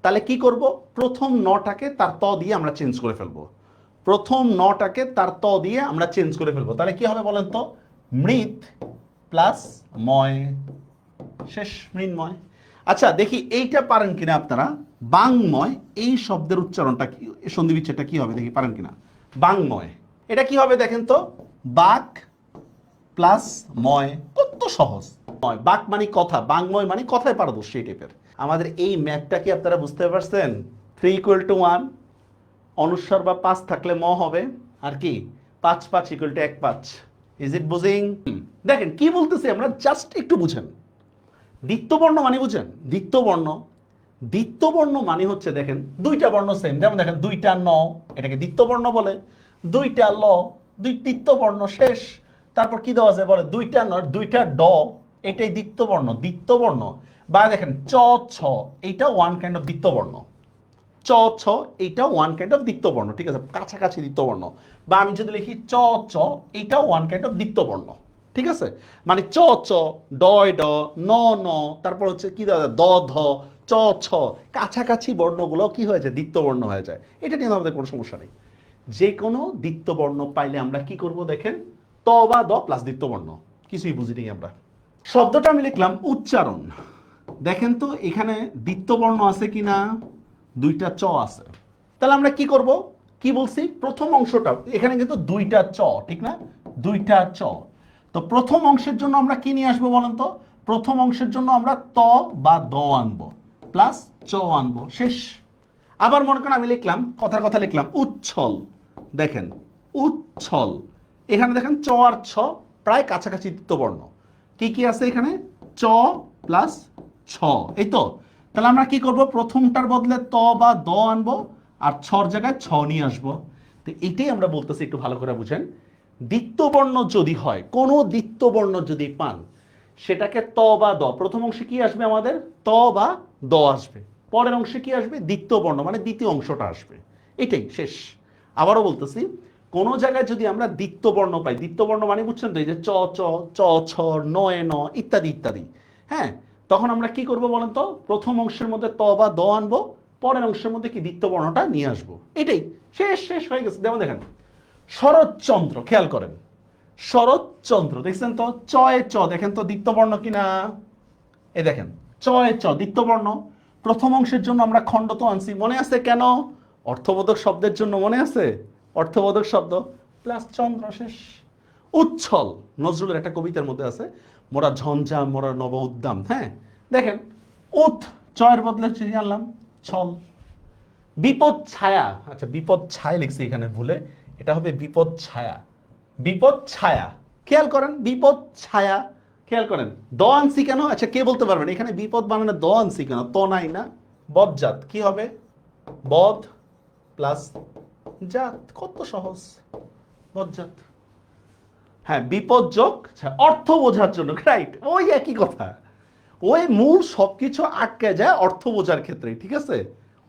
তাহলে কি করব? প্রথম নটাকে তার ত দিয়ে আমরা চেঞ্জ করে ফেলবো। প্রথম নটাকে তার ত দিয়ে আমরা চেঞ্জ করে ফেলবো। তাহলে কি হবে বলেন তো? মৃৎ প্লাস ময়, শেষ, মৃন্ময়। আচ্ছা দেখি এইটা পারেন কিনা আপনারা। বাংময়, এই শব্দের উচ্চারণটা কি, সন্ধি বিচ্ছেদটা কি হবে দেখি পারেন কিনা। বাংময়, এটা কি হবে দেখেন তো? বাক প্লাস ময়, কত সহজ। বাক মানে কথা, বাংময় মানে কথায় পারদর্শী টাইপের। আমাদের এই ম্যাথটা কি আপনারা বুঝতে পারছেন? 3 ইকুয়াল টু 1, অনুস্বার বা 5 থাকলে ম হবে, আর কি 5 5 ইকুয়াল টু 1 5। ইজ ইট বুঝিং? দেখেন কি বলতেছি আমরা, জাস্ট একটু বুঝেন। দ্বিত্ববর্ণ মানে বুঝেন? দ্বিত্ববর্ণ, দ্বিত্ববর্ণ মানে হচ্ছে দেখেন দুইটা বর্ণ সেম, যেমন দেখেন দুইটা ন, এটাকে দ্বিত্ববর্ণ বলে। দুইটা ল, দুই দ্বিত্ববর্ণ, শেষ। তারপর কি দেওয়া যায় বলে? দুইটা ন, দুইটা ড, এটাই দ্বিত্ববর্ণ, দ্বিত্ববর্ণ। বা দেখেন চ ছ, এইটা ওয়ান কাইন্ড অফ দ্বিত্ববর্ণ। চ ছ, এইটা ওয়ান কাইন্ড অফ দ্বিত্ববর্ণ, ঠিক আছে, কাছাকাছি দ্বিত্ববর্ণ। বা আমি যদি লিখি চ চ, এইটাও ওয়ান কাইন্ড অফ দ্বিত্ববর্ণ, ঠিক আছে। মানে চ চ, ডয় ড, ন ন, তারপর হচ্ছে কি দাদা দ ধ, চ ছ, কাছাকাছি বর্ণগুলো কি হয়ে যায়? দ্বিত্ববর্ণ হয়ে যায়। এটা নিয়ে আমাদের কোনো সমস্যা নেই। যে কোনো দ্বিত্ববর্ণ পাইলে আমরা কি করব দেখেন? ত বা দ প্লাস দ্বিত্ববর্ণ। কিছুই বুঝিনি আমরা। শব্দটা আমি লিখলাম উচ্চারণ। দেখেন তো এখানে দ্বিত্ববর্ণ আছে কিনা? দুইটা চ আছে। তাহলে আমরা কি করব? কি বলছি? প্রথম অংশটা এখানে কিন্তু দুইটা চ, ঠিক না? দুইটা চ। তো প্রথম অংশের জন্য আমরা কি নিয়ে আসবো বলেন তো? প্রথম অংশের জন্য আমরা ত বা দ আনবো, প্লাস চ আনবো, শেষ। আবার মনে করেন আমি লিখলাম, কথার কথা লিখলাম উচ্ছল। দেখেন উচ্ছল, এখানে দেখেন চ আর ছ প্রায় কাছাকাছি দ্বিত্ববর্ণ। কি কি আছে এখানে? চ প্লাস ছ, এই তো। তাহলে আমরা কি করব? প্রথমটার বদলে ত বা দ আনবো, আর ছর জায়গায় ছ নিয়ে আসবো। তো এটাই আমরা বলতেছি, একটু ভালো করে বুঝেন। দ্বিত্ববর্ণ যদি হয়, কোনো দ্বিত্ববর্ণ যদি পান, সেটাকে ত বা দ, প্রথম অংশে কি আসবে আমাদের? ত বা দ আসবে, পরের অংশে কি আসবে? দ্বিত্ববর্ণ, মানে দ্বিতীয় অংশটা আসবে। এটাই, শেষ। আবারও বলতেছি, কোন জায়গায় যদি আমরা দ্বিত্ববর্ণ পাই, দ্বিত্ববর্ণ মানে বুঝছেন তো, এই যে চ চ, চ ছ, নয় ন, ইত্যাদি ইত্যাদি, হ্যাঁ, তখন আমরা কি করব বলেন তো? প্রথম অংশের মধ্যে ত বা দ আনবো, পরের অংশের মধ্যে কি দ্বিত্ববর্ণটা নিয়ে আসবো। এটাই, শেষ, শেষ হয়ে গেছে। যেমন দেখেন শরৎচন্দ্র, খেয়াল করেন শরৎচন্দ্র, দেখছেন তো চয়ে চ, দেখেন তো দ্বিত্ববর্ণ কিনা? এই দেখেন চয়ে চ দ্বিত্ববর্ণ। প্রথম অংশের জন্য আমরা খণ্ড তো আনছি, মনে আছে কেন? অর্থবোধক শব্দের জন্য, মনে আছে? অর্থবোধক শব্দ প্লাস চন্দ্র, শেষ। উচ্ছল, নজরুলের একটা কবিতার মধ্যে আছে, মোরা ঝঞ্ঝা মোরা নব উদ্দাম, হ্যাঁ, দেখেন উৎ, চয়ের বদলে আনলাম ছল। বিপদ ছায়া, আচ্ছা বিপদ ছায়া লিখছি এখানে ভুলে, এটা হবে বিপদ ছায়া। বিপদ ছায়া, খেয়াল করেন বিপদ ছায়া, খেয়াল করেন দ আনছি কেন? আচ্ছা কে বলতে পারবেন এখানে বিপদ বানানে দ আনছি কেন? তো নাই না? বদজাত কি হবে? বদ প্লাস জাত, কত সহজ, বদজাত। হ্যাঁ, বিপদযোগ অর্থ বোঝার জন্য, রাইট, ওই একই কথা, ওই মূল সবকিছু আটকে যায় অর্থ বোঝার ক্ষেত্রে, ঠিক আছে,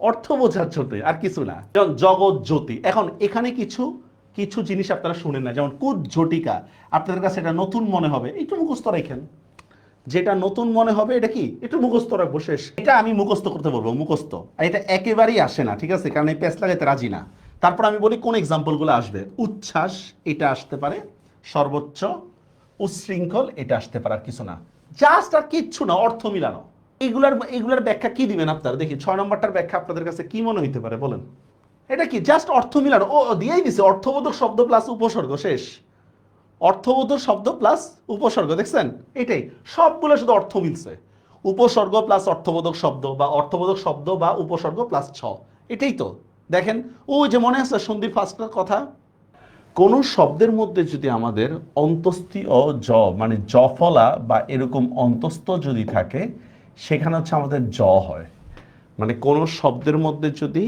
অর্থ বোঝার জন্য আর কিছু না। যেমন জগৎ জ্যোতি, এখন এখানে কিছু কিছু জিনিস আপনারা শুনেন না, যেমন কুদ ঝটিকা, আপনাদের কাছে এটা নতুন মনে হবে, একটু মুখস্থ রাখেন, যেটা নতুন মনে হবে এটা কি একটু মুখস্থ রাখবো, শেষ। এটা আমি মুখস্থ করতে বলবো, মুখস্থ, আর এটা একেবারেই আসে না, ঠিক আছে, কারণ এই প্যাচ লাগাইতে রাজি না। তারপর আমি বলি কোন এক্সাম্পলগুলো আসবে। উচ্ছ্বাস এটা আসতে পারে, সর্বোচ্চ, উচ্ছৃঙ্খল এটা আসতে পারে, আর কিছু না, জাস্ট আর কিচ্ছু না, অর্থ মিলানো। এগুলার ব্যাখ্যা কি দিবেন আপনারা, দেখি 6 নম্বরটার ব্যাখ্যা আপনাদের কাছে কি মনে হইতে পারে বলেন। এটা কি জাস্ট অর্থ মিলানো, ও দিয়েই দিছে, অর্থবোধক শব্দ প্লাস উপসর্গ, শেষ। অর্থবোধক শব্দ প্লাস উপসর্গ, দেখছেন, এটাই সবগুলো শুধু অর্থ মিলছে, উপসর্গ প্লাস অর্থবোধক শব্দ, বা অর্থবোধক শব্দ বা উপসর্গ প্লাস ছ, এটাই তো। দেখেন ওই যে মনে আছে সন্ধির ফার্স্টের কথা, কোন শব্দের মধ্যে যদি আমাদের অন্তস্থি ও জ মানে জফলা বা এরকম অন্তস্থ যদি থাকে, সেখানে হচ্ছে আমাদের জ হয়। মানে কোন শব্দের মধ্যে যদি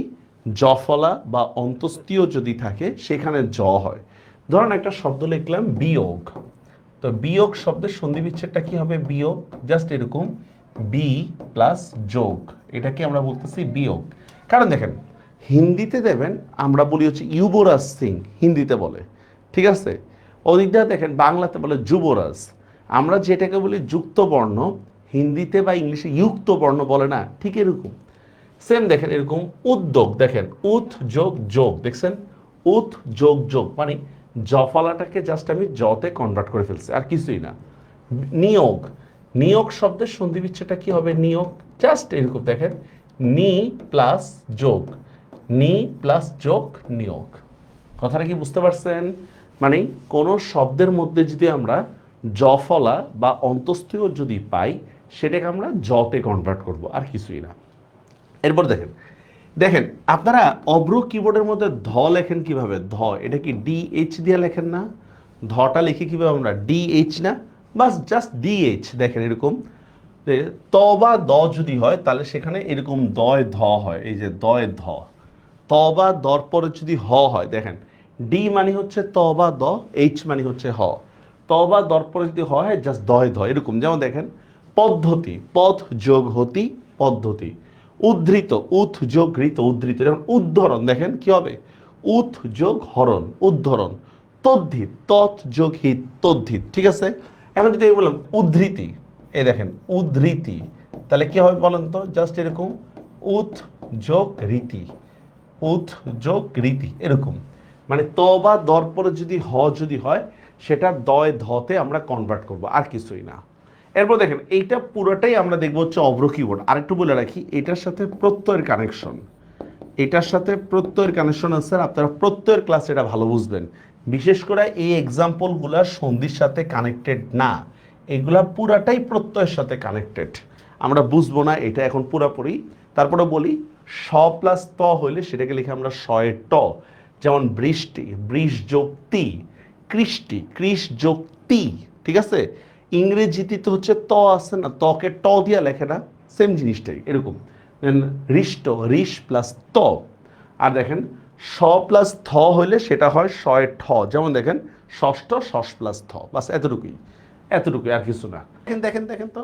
জফলা বা অন্তস্থীয় যদি থাকে, সেখানে জ হয়। ধরুন একটা শব্দ লিখলাম বিয়োগ, তো বিয়োগ শব্দের সন্ধি বিচ্ছেদটা কি হবে? বিয়োগ, জাস্ট এরকম, বি প্লাস যোগ, এটাকে আমরা বলতেছি বিয়োগ। কারণ দেখেন হিন্দিতে দেবেন, আমরা বলি হচ্ছে ইউবরাজ সিং, হিন্দিতে বলে, ঠিক আছে, ওদিকটা দেখেন বাংলাতে বলে যুবরাজ। আমরা যেটাকে বলি যুক্ত বর্ণ, হিন্দিতে বা ইংলিশে যুক্ত বর্ণ বলে না, ঠিক এরকম সেম। দেখেন এরকম উদ্যোগ, দেখেন উৎ যোগ যোগ, দেখছেন, উৎ যোগ যোগ, মানে জফলাটাকে জাস্ট আমি জতে কনভার্ট করে ফেলছি, আর কিছুই না। নিয়োগ, নিয়োগ শব্দের সন্ধি বিচ্ছেদটা কি হবে? নিয়োগ, জাস্ট এরকম দেখেন, নি প্লাস যোগ, নি প্লাস যোগ নিয়োগ। কথাটা কি বুঝতে পারছেন? মানে কোনো শব্দের মধ্যে যদি আমরা জফলা বা অন্তস্থীয় যদি পাই, সেটাকে আমরা জতে কনভার্ট করব, আর কিছুই না। এরপর দেখেন, দেখেন আপনারা অব্র কিবোর্ডের মধ্যে ধ লেখেন কিভাবে? ধ, এটা কি ডি এইচ দিয়ে লেখেন না? ধটা লিখি কিভাবে আমরা? ডি এইচ না, বাস জাস্ট ডি এইচ। দেখেন এরকম ত বা দ যদি হয়, তাহলে সেখানে এরকম দয় ধ হয়, এই যে দয় ধ। ত বা দর পরে যদি হ হয়, দেখেন ডি মানে হচ্ছে ত বা দ, এইচ মানে হচ্ছে হ, ত বা দর পরে যদি হ হয় জাস্ট দয় ধ, এরকম। যেমন দেখেন পদ্ধতি, পথ যোগ হতি, পদ্ধতি। উদ্ধৃত, উৎ যোগ ঋত, উদ্ধৃত। যেমন উদ্ধরণ, দেখেন কি হবে? উৎ যোগ হরণ, উদ্ধরণ। তদ্ধিত, তৎ যোগ হিত, তদ্ধিত, ঠিক আছে। এখন যদি বললাম উদ্ধৃতি, এই দেখেন উদ্ধৃতি, তাহলে কি হবে বলেন তো? জাস্ট এরকম উৎ যোগ রীতি, উৎ যোগ রীতি, এরকম। মানে ত বা দর পরে যদি হ যদি হয়, সেটা দয় ধতে আমরা কনভার্ট করব, আর কিছুই না। এরপর দেখেন এইটা পুরোটাই আমরা দেখবো হচ্ছে অব্র কিবোর্ড। আরেকটু বলে রাখি, এটার সাথে প্রত্যয়ের কানেকশন, এটার সাথে প্রত্যয়ের কানেকশন আছে, আপনারা প্রত্যয়ের ক্লাস এটা ভালো বুঝবেন। বিশেষ করে এই এক্সাম্পলগুলা সন্ধির সাথে কানেক্টেড না, এগুলা পুরাটাই প্রত্যয়ের সাথে কানেক্টেড, আমরা বুঝবো না এটা এখন পুরাপুরি। তারপরে বলি স প্লাস ত হইলে সেটাকে লিখে আমরা শয়ে ট, যেমন বৃষ্টি, বৃষ যোগ তি, কৃষ্টি, কৃষ যোগ তি, ঠিক আছে। ইংরেজিতে তো হচ্ছে ত আছে না, তকে ট দিয়া লেখে না, সেম জিনিসটাই এরকম। হৃষ্ট, ঋষ প্লাস ত। আর দেখেন স প্লাস থ হইলে সেটা হয় শয়ে ঠ, যেমন দেখেন ষষ্ঠ, ষষ্ঠ প্লাস থ, বাস এতটুকুই, এতটুকুই, আর কিছু না। দেখেন দেখেন দেখেন তো,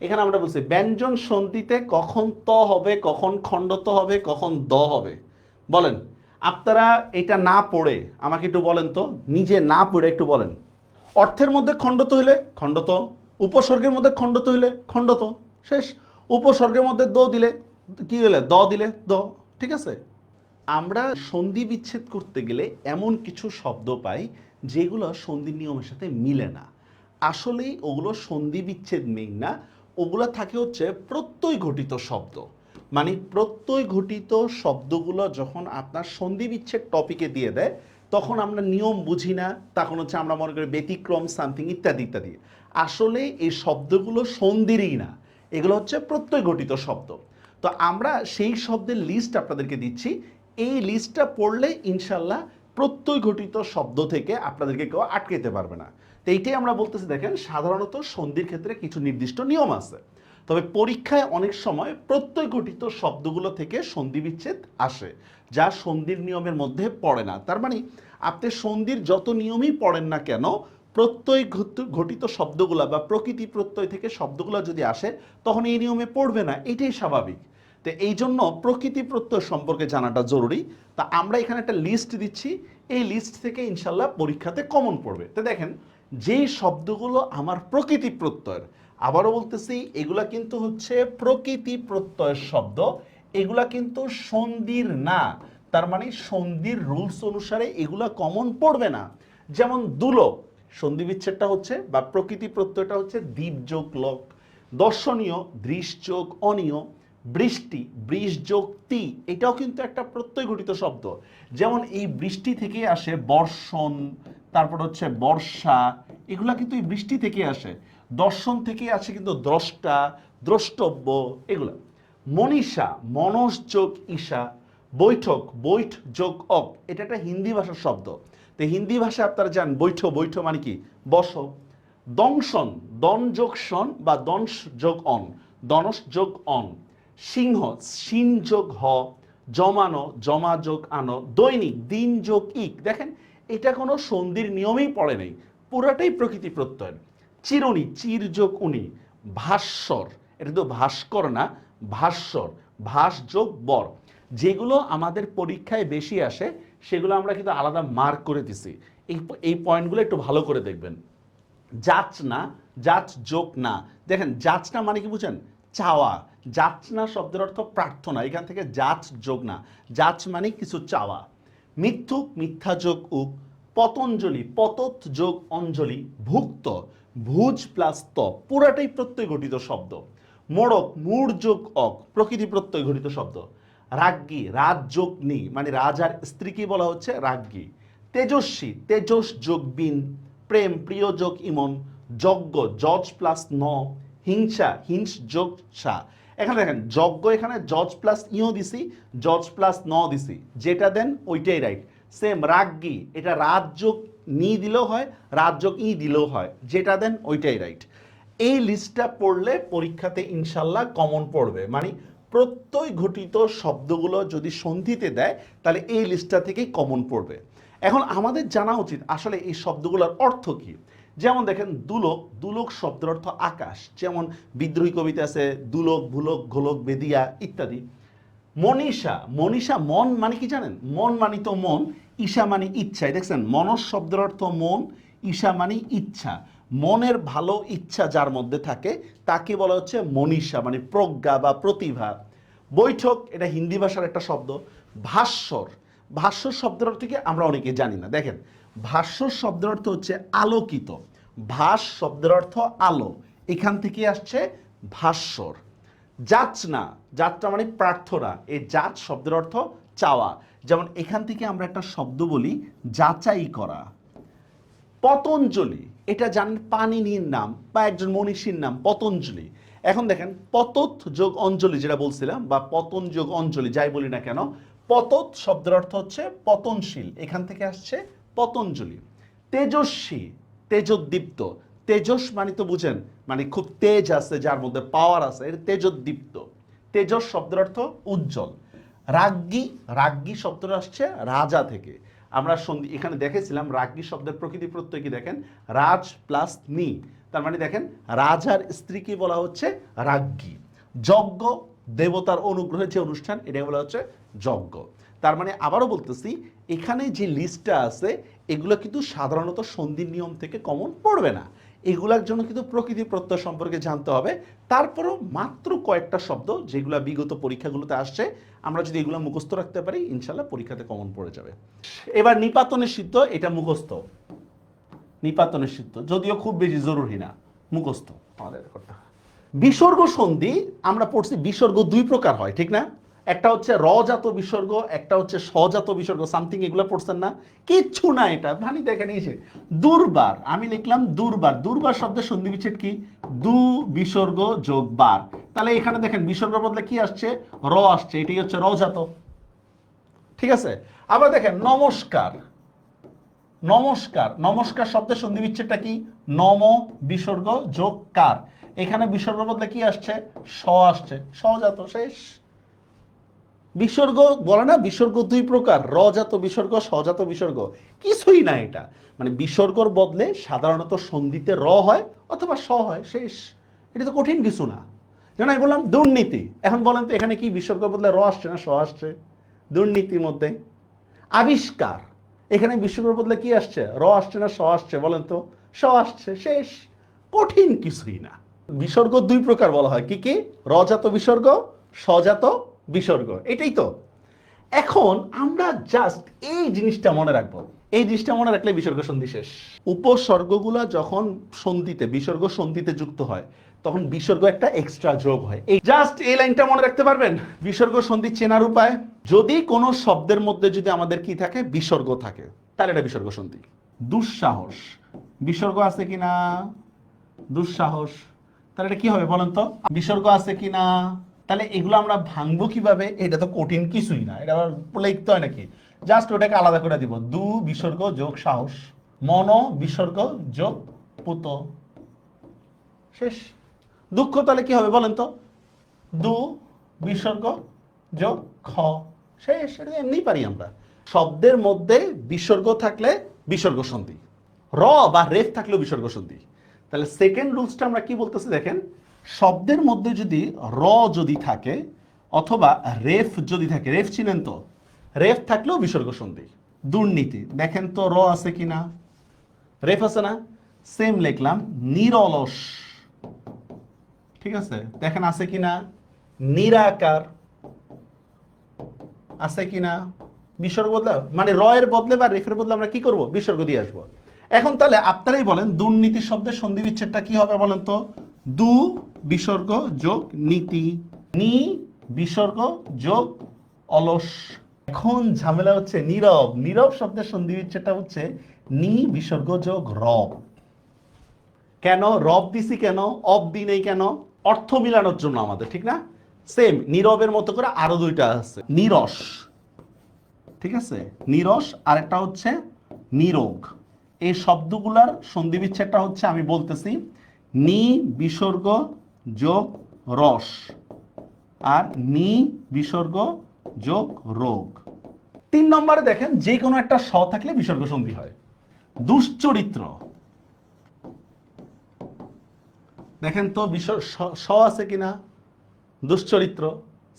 এখানে আমরা বলছি ব্যঞ্জন সন্ধিতে কখন ত হবে, কখন খণ্ডত হবে, কখন দ হবে, বলেন। আপনারা এটা না পড়ে আমাকে একটু বলেন তো, নিজে না পড়ে একটু বলেন। অর্থের মধ্যে খণ্ডত হইলে খণ্ডত, উপসর্গের মধ্যে খণ্ডত হইলে খণ্ডত, শেষ। উপসর্গের মধ্যে দ দিলে কি হলে? দ দিলে দ, ঠিক আছে। আমরা সন্ধি বিচ্ছেদ করতে গেলে এমন কিছু শব্দ পাই যেগুলো সন্ধির নিয়মের সাথে মিলে না। আসলেই ওগুলো সন্ধি বিচ্ছেদ মেইন না, ওগুলো থাকে হচ্ছে প্রত্যয় ঘটিত শব্দ। মানে প্রত্যয় ঘটিত শব্দগুলো যখন আপনার সন্ধি বিচ্ছেদ টপিকে দিয়ে দেয়, তখন আমরা নিয়ম বুঝি না, তখন হচ্ছে আমরা মনে করি ব্যতিক্রম সামথিং ইত্যাদি ইত্যাদি। আসলে এই শব্দগুলো সন্ধিরই না, এগুলো হচ্ছে প্রত্যয় ঘটিত শব্দ। তো আমরা সেই শব্দের লিস্ট আপনাদেরকে দিচ্ছি, এই লিস্টটা পড়লে ইনশাল্লাহ প্রত্যয় ঘটিত শব্দ থেকে আপনাদেরকে কেউ আটকাতে পারবে না। তো এইটাই আমরা বলতেছি, দেখেন সাধারণত সন্ধির ক্ষেত্রে কিছু নির্দিষ্ট নিয়ম আছে। তবে পরীক্ষায় অনেক সময় প্রত্যয় গঠিত শব্দগুলো থেকে সন্ধি বিচ্ছেদ আসে, যা সন্ধির নিয়মের মধ্যে পড়ে না। তার মানে আপনি সন্ধির যত নিয়মই পড়েন না কেন, প্রত্যয় ঘটিত শব্দগুলো বা প্রকৃতি প্রত্যয় থেকে শব্দগুলো যদি আসে তখন এই নিয়মে পড়বে না, এটাই স্বাভাবিক। তো এই জন্য প্রকৃতি প্রত্যয় সম্পর্কে জানাটা জরুরি। তা আমরা এখানে একটা লিস্ট দিচ্ছি, এই লিস্ট থেকে ইনশাল্লাহ পরীক্ষাতে কমন পড়বে। তো দেখেন, যেই শব্দগুলো আমার প্রকৃতি প্রত্যয়ের, আবারও বলতেছি এগুলা কিন্তু হচ্ছে প্রকৃতি প্রত্যয়ের শব্দ, এগুলা কিন্তু সন্ধির না। তার মানে সন্ধির রুলস অনুসারে এগুলা কমন পড়বে না। যেমন দুলোক, সন্ধি বিচ্ছেদটা হচ্ছে বা প্রকৃতি প্রত্যয়টা হচ্ছে দ্বীপ যোগ লোক। দর্শনীয়, দৃশ যোগ অনীয়। বৃষ্টি, বৃষ যোগ তি, এটাও কিন্তু একটা প্রত্যয় গঠিত শব্দ। যেমন এই বৃষ্টি থেকে আসে বর্ষণ, তারপর হচ্ছে বর্ষা, এগুলা কিন্তু এই বৃষ্টি থেকে আসে। দর্শন থেকে আসে কিন্তু দ্রষ্টা, দ্রষ্টব্য, এগুলা। মনীষা, মনস যোগ ঈশা। বৈঠক, বৈঠ যোগ অক, এটা একটা হিন্দি ভাষার শব্দ। তো হিন্দি ভাষায় আপনারা জান বৈঠ, বৈঠ মানে কি বস। দংশন, দন যোগ সন বা দংশ যোগ অন, দনস যোগ অন। সিংহ, সিন যোগ হ। জমানো, জমা যোগ আনো। দৈনিক, দিন যোগ ইক। দেখেন, এটা কোনো সন্ধির নিয়মেই পড়ে নেই, পুরাটাই প্রকৃতি প্রত্যয়। চিরুনি, চির যোগ উনি। ভাস্বর, এটা তো ভাস্কর না, ভাস্বর, ভাস যোগ বর। যেগুলো আমাদের পরীক্ষায় বেশি আসে সেগুলো আমরা কিন্তু আলাদা মার্ক করে দিছি। এই পয়েন্টগুলো একটু ভালো করে দেখবেন। যাচনা, যাচ যোগ না। দেখেন, যাচনা মানে কি বুঝেন? চাওয়া। যাচনা শব্দের অর্থ প্রার্থনা, এখান থেকে যাচ যোগ না, যাচ মানে কিছু চাওয়া। মিথ্যুক, মিথ্যা যোগ উক। পতঞ্জলি, পতত যোগ অঞ্জলি। ভুক্ত, ভুজ প্লাস ত, পুরাটাই প্রত্যয় গঠিত শব্দ। মোড়ক, মূঢ় যোগ অক, প্রকৃতি প্রত্যয় গঠিত শব্দ। রাজ্ঞী, রাজ যোগ নি, মানে রাজার স্ত্রীকে বলা হচ্ছে রাজ্ঞী। তেজস্বী, তেজস যোগ বিন। প্রেম, প্রিয় যোগ ইমন। যজ্ঞ, জজ প্লাস ন। হিংসা, হিংস যোগ সা। এখানে দেখেন, যজ্ঞ এখানে জজ প্লাস ইও দিছি, জজ প্লাস ন দিছি, যেটা দেন ওইটাই রাইট। সেম রাজ্ঞী, এটা রাজ যোগ নি দিলেও হয়, রাজ যোগ ই দিলেও হয়, যেটা দেন ওইটাই রাইট। এই লিস্টটা পড়লে পরীক্ষাতে ইনশাল্লাহ কমন পড়বে। মানে প্রত্যয় ঘটিত শব্দগুলো যদি সন্ধিতে দেয় তাহলে এই লিস্টটা থেকেই কমন পড়বে। এখন আমাদের জানা উচিত আসলে এই শব্দগুলোর অর্থ কি। যেমন দেখেন, দুলোক, দুলোক শব্দের অর্থ আকাশ, যেমন বিদ্রোহী কবিতা আছে দুলোক, ভুলোক, ঘোলক, বেদিয়া ইত্যাদি। মনীষা, মনীষা মন মানে কি জানেন? মন মানে তো মন, ঈশা মানে ইচ্ছা। দেখছেন, মনস শব্দের অর্থ মন, ঈশা মানে ইচ্ছা। মনের ভালো ইচ্ছা যার মধ্যে থাকে তাকে বলা হচ্ছে মনীষা, মানে প্রজ্ঞা বা প্রতিভা। বৈঠক, এটা হিন্দি ভাষার একটা শব্দ। ভাস্বর, ভাস্বর শব্দের অর্থ কি আমরা অনেকে জানি না। দেখেন, ভাস্বর শব্দের অর্থ হচ্ছে আলোকিত। ভাস শব্দের অর্থ আলো, এখান থেকে আসছে ভাস্বর। যাচনা, যাচনা মানে প্রার্থনা, এই যাচ শব্দের অর্থ চাওয়া। যেমন এখান থেকে আমরা একটা শব্দ বলি যাচাই করা। পতঞ্জলি, এটা জানেন পানিনির নাম বা একজন মনীষীর নাম পতঞ্জলি। এখন দেখেন, পতত যোগ অঞ্জলি যেটা বলছিলাম, বা পতন যোগ অঞ্জলি যাই বলি না কেন, পতত শব্দের অর্থ হচ্ছে পতনশীল, এখান থেকে আসছে পতঞ্জলি। তেজস্বী, তেজোদ্দীপ্ত। তেজস মানে তো বুঝেন, মানে খুব তেজ আছে, যার মধ্যে পাওয়ার আছে, এর তেজোদ্দীপ্ত। তেজস শব্দের অর্থ উজ্জ্বল। রাজ্ঞী, রাজ্ঞী শব্দটা আসছে রাজা থেকে। আমরা সন্ধি এখানে দেখেছিলাম রাজ্ঞী শব্দের প্রকৃতি প্রত্যয় কি দেখেন, রাজ প্লাস নি, তার মানে দেখেন রাজার স্ত্রীকে বলা হচ্ছে রাজ্ঞী। যজ্ঞ, দেবতার অনুগ্রহের যে অনুষ্ঠান, এটা বলা হচ্ছে যজ্ঞ। তার মানে আবারও বলতেছি, এখানে যে লিস্টটা আছে এগুলো কিন্তু সাধারণত সন্ধির নিয়ম থেকে কমন পড়বে না, এগুলার জন্য কিন্তু প্রকৃতি প্রত্যয় সম্পর্কে জানতে হবে। তারপরও মাত্র কয়েকটা শব্দ যেগুলো বিগত পরীক্ষাগুলোতে আসছে, আমরা যদি এগুলো মুখস্থ রাখতে পারি ইনশাল্লাহ পরীক্ষাতে কমন পড়ে যাবে। এবার নিপাতনের সিদ্ধ, এটা মুখস্থ। নিপাতনের সিদ্ধ যদিও খুব বেশি জরুরি না, মুখস্থ আমাদের করতে হয়। বিসর্গ সন্ধি আমরা পড়ছি, বিসর্গ দুই প্রকার হয়, ঠিক না? একটা হচ্ছে রজাত বিসর্গ, একটা হচ্ছে সজাত বিসর্গ, সামথিং এগুলো পড়ছেন না? কিচ্ছু না, এটা মানে দেখেন এই যে দুর্বার, আমি লিখলাম দুর্বার, দুর্বার শব্দের সন্ধি বিচ্ছেদ কি? দু বিসর্গ যোগ বার। তাহলে এখানে দেখেন বিসর্গের বদলে কি আসছে? র আসছে, এটাই হচ্ছে রজাত। ঠিক আছে। আবার দেখেন নমস্কার, নমস্কার, নমস্কার শব্দের সন্ধি বিচ্ছেদটা কি? নম বিসর্গ যোগ কার। এখানে বিসর্গ বদলে কি আসছে, স আসছে, সজাত, শেষ। বিসর্গ বলে না, বিসর্গ দুই প্রকার, রজাত বিসর্গ, সজাত বিসর্গ, কিছুই না এটা। মানে বিসর্গর বদলে সাধারণত সন্ধিতে র হয় অথবা স হয়, শেষ। এটা তো কঠিন কিছু না। যেন আমি বললাম দুর্নীতি, এখন বলেন তো এখানে কি বিসর্গ বদলে র আসছে না স আসছে? দুর্নীতির মধ্যে। আবিষ্কার, এখানে বিসর্গের বদলে কি আসছে, র আসছে না স আসছে? বলেন তো, স আসছে, শেষ। কঠিন কিছুই না। বিসর্গ দুই প্রকার বলা হয়, কি কি? রজাত বিসর্গ, সজাত বিসর্গ, এটাই তো। এখন আমরা জাস্ট এই জিনিসটা মনে রাখবো, এই জিনিসটা মনে রাখলে বিসর্গ সন্ধি শেষ। উপসর্গগুলো যখন সন্ধিতে, বিসর্গ সন্ধিতে যুক্ত হয়, তখন বিসর্গ একটা এক্সট্রা যোগ হয়। এই জাস্ট এই লাইনটা মনে রাখতে পারবেন। বিসর্গ সন্ধি চেনার উপায়, যদি কোনো শব্দের মধ্যে যদি আমাদের কি থাকে, বিসর্গ থাকে, তাহলে এটা বিসর্গ সন্ধি। দুঃসাহস, বিসর্গ আছে কিনা? দুঃসাহস, তাহলে এটা কি হবে বলেন তো? বিসর্গ আছে কিনা? তাহলে এগুলো আমরা ভাঙবো কিভাবে? এটা তো কঠিন কিছুই না, এটা আবার লিখতে হয় নাকি? জাস্ট ওটাকে আলাদা করে দিব, দু বিসর্গ যোগ সাহস, মন বিসর্গ যোগ পুত, শেষ। দুঃখ তাহলে কি হবে বলেন তো? দু বিসর্গ যোগ খ, শেষ। এটা এমনি পারি আমরা। শব্দের মধ্যে বিসর্গ থাকলে বিসর্গ সন্ধি, র বা রেফ থাকলেও বিসর্গ সন্ধি। তাহলে সেকেন্ড রুলসটা আমরা কি বলতেছি দেখেন, শব্দের মধ্যে যদি র যদি থাকে অথবা রেফ যদি থাকে, রেফ চিনেন তো, রেফ থাকলেও বিসর্গ সন্ধি। দুর্নীতি, দেখেন তো র আছে কিনা, রেফ আছে না, সেম লিখলাম। নিরলস, ঠিক আছে, দেখেন আছে কিনা। নিরাকার আছে কিনা, বিসর্গ বদলা, মানে র এর বদলে বা রেফের বদলে আমরা কি করব, বিসর্গ দিয়ে আসবো। এখন তাহলে আপনারাই বলেন, দুর্নীতি শব্দের সন্ধি বিচ্ছেদটা কি হবে বলেন তো? দু বিসর্গ যোগ নীতি, নি বিসর্গ যোগ অলস। এখন ঝামেলা হচ্ছে নীরব, নীরব শব্দের সন্ধি বিচ্ছেদটা হচ্ছে নি বিসর্গ যোগ রব। কেন রব দিছি, কেন অব দি নেই কেন? অর্থ মিলানোর জন্য আমাদের, ঠিক না? সেম নীরবের মতো করে আরো দুইটা আছে, নিরস, ঠিক আছে, নিরস, আর একটা হচ্ছে নিরোগ। এই শব্দগুলার সন্ধি বিচ্ছেদটা হচ্ছে, আমি বলতেছি, নি বিসর্গ যোগ রস আর নি বিসর্গ যোগ রোগ। 3 নম্বরে দেখেন, যে কোনো একটা স থাকলে বিসর্গ সন্ধি হয়। দুশ্চরিত্র, দেখেন তো স আছে কিনা, দুশ্চরিত্র,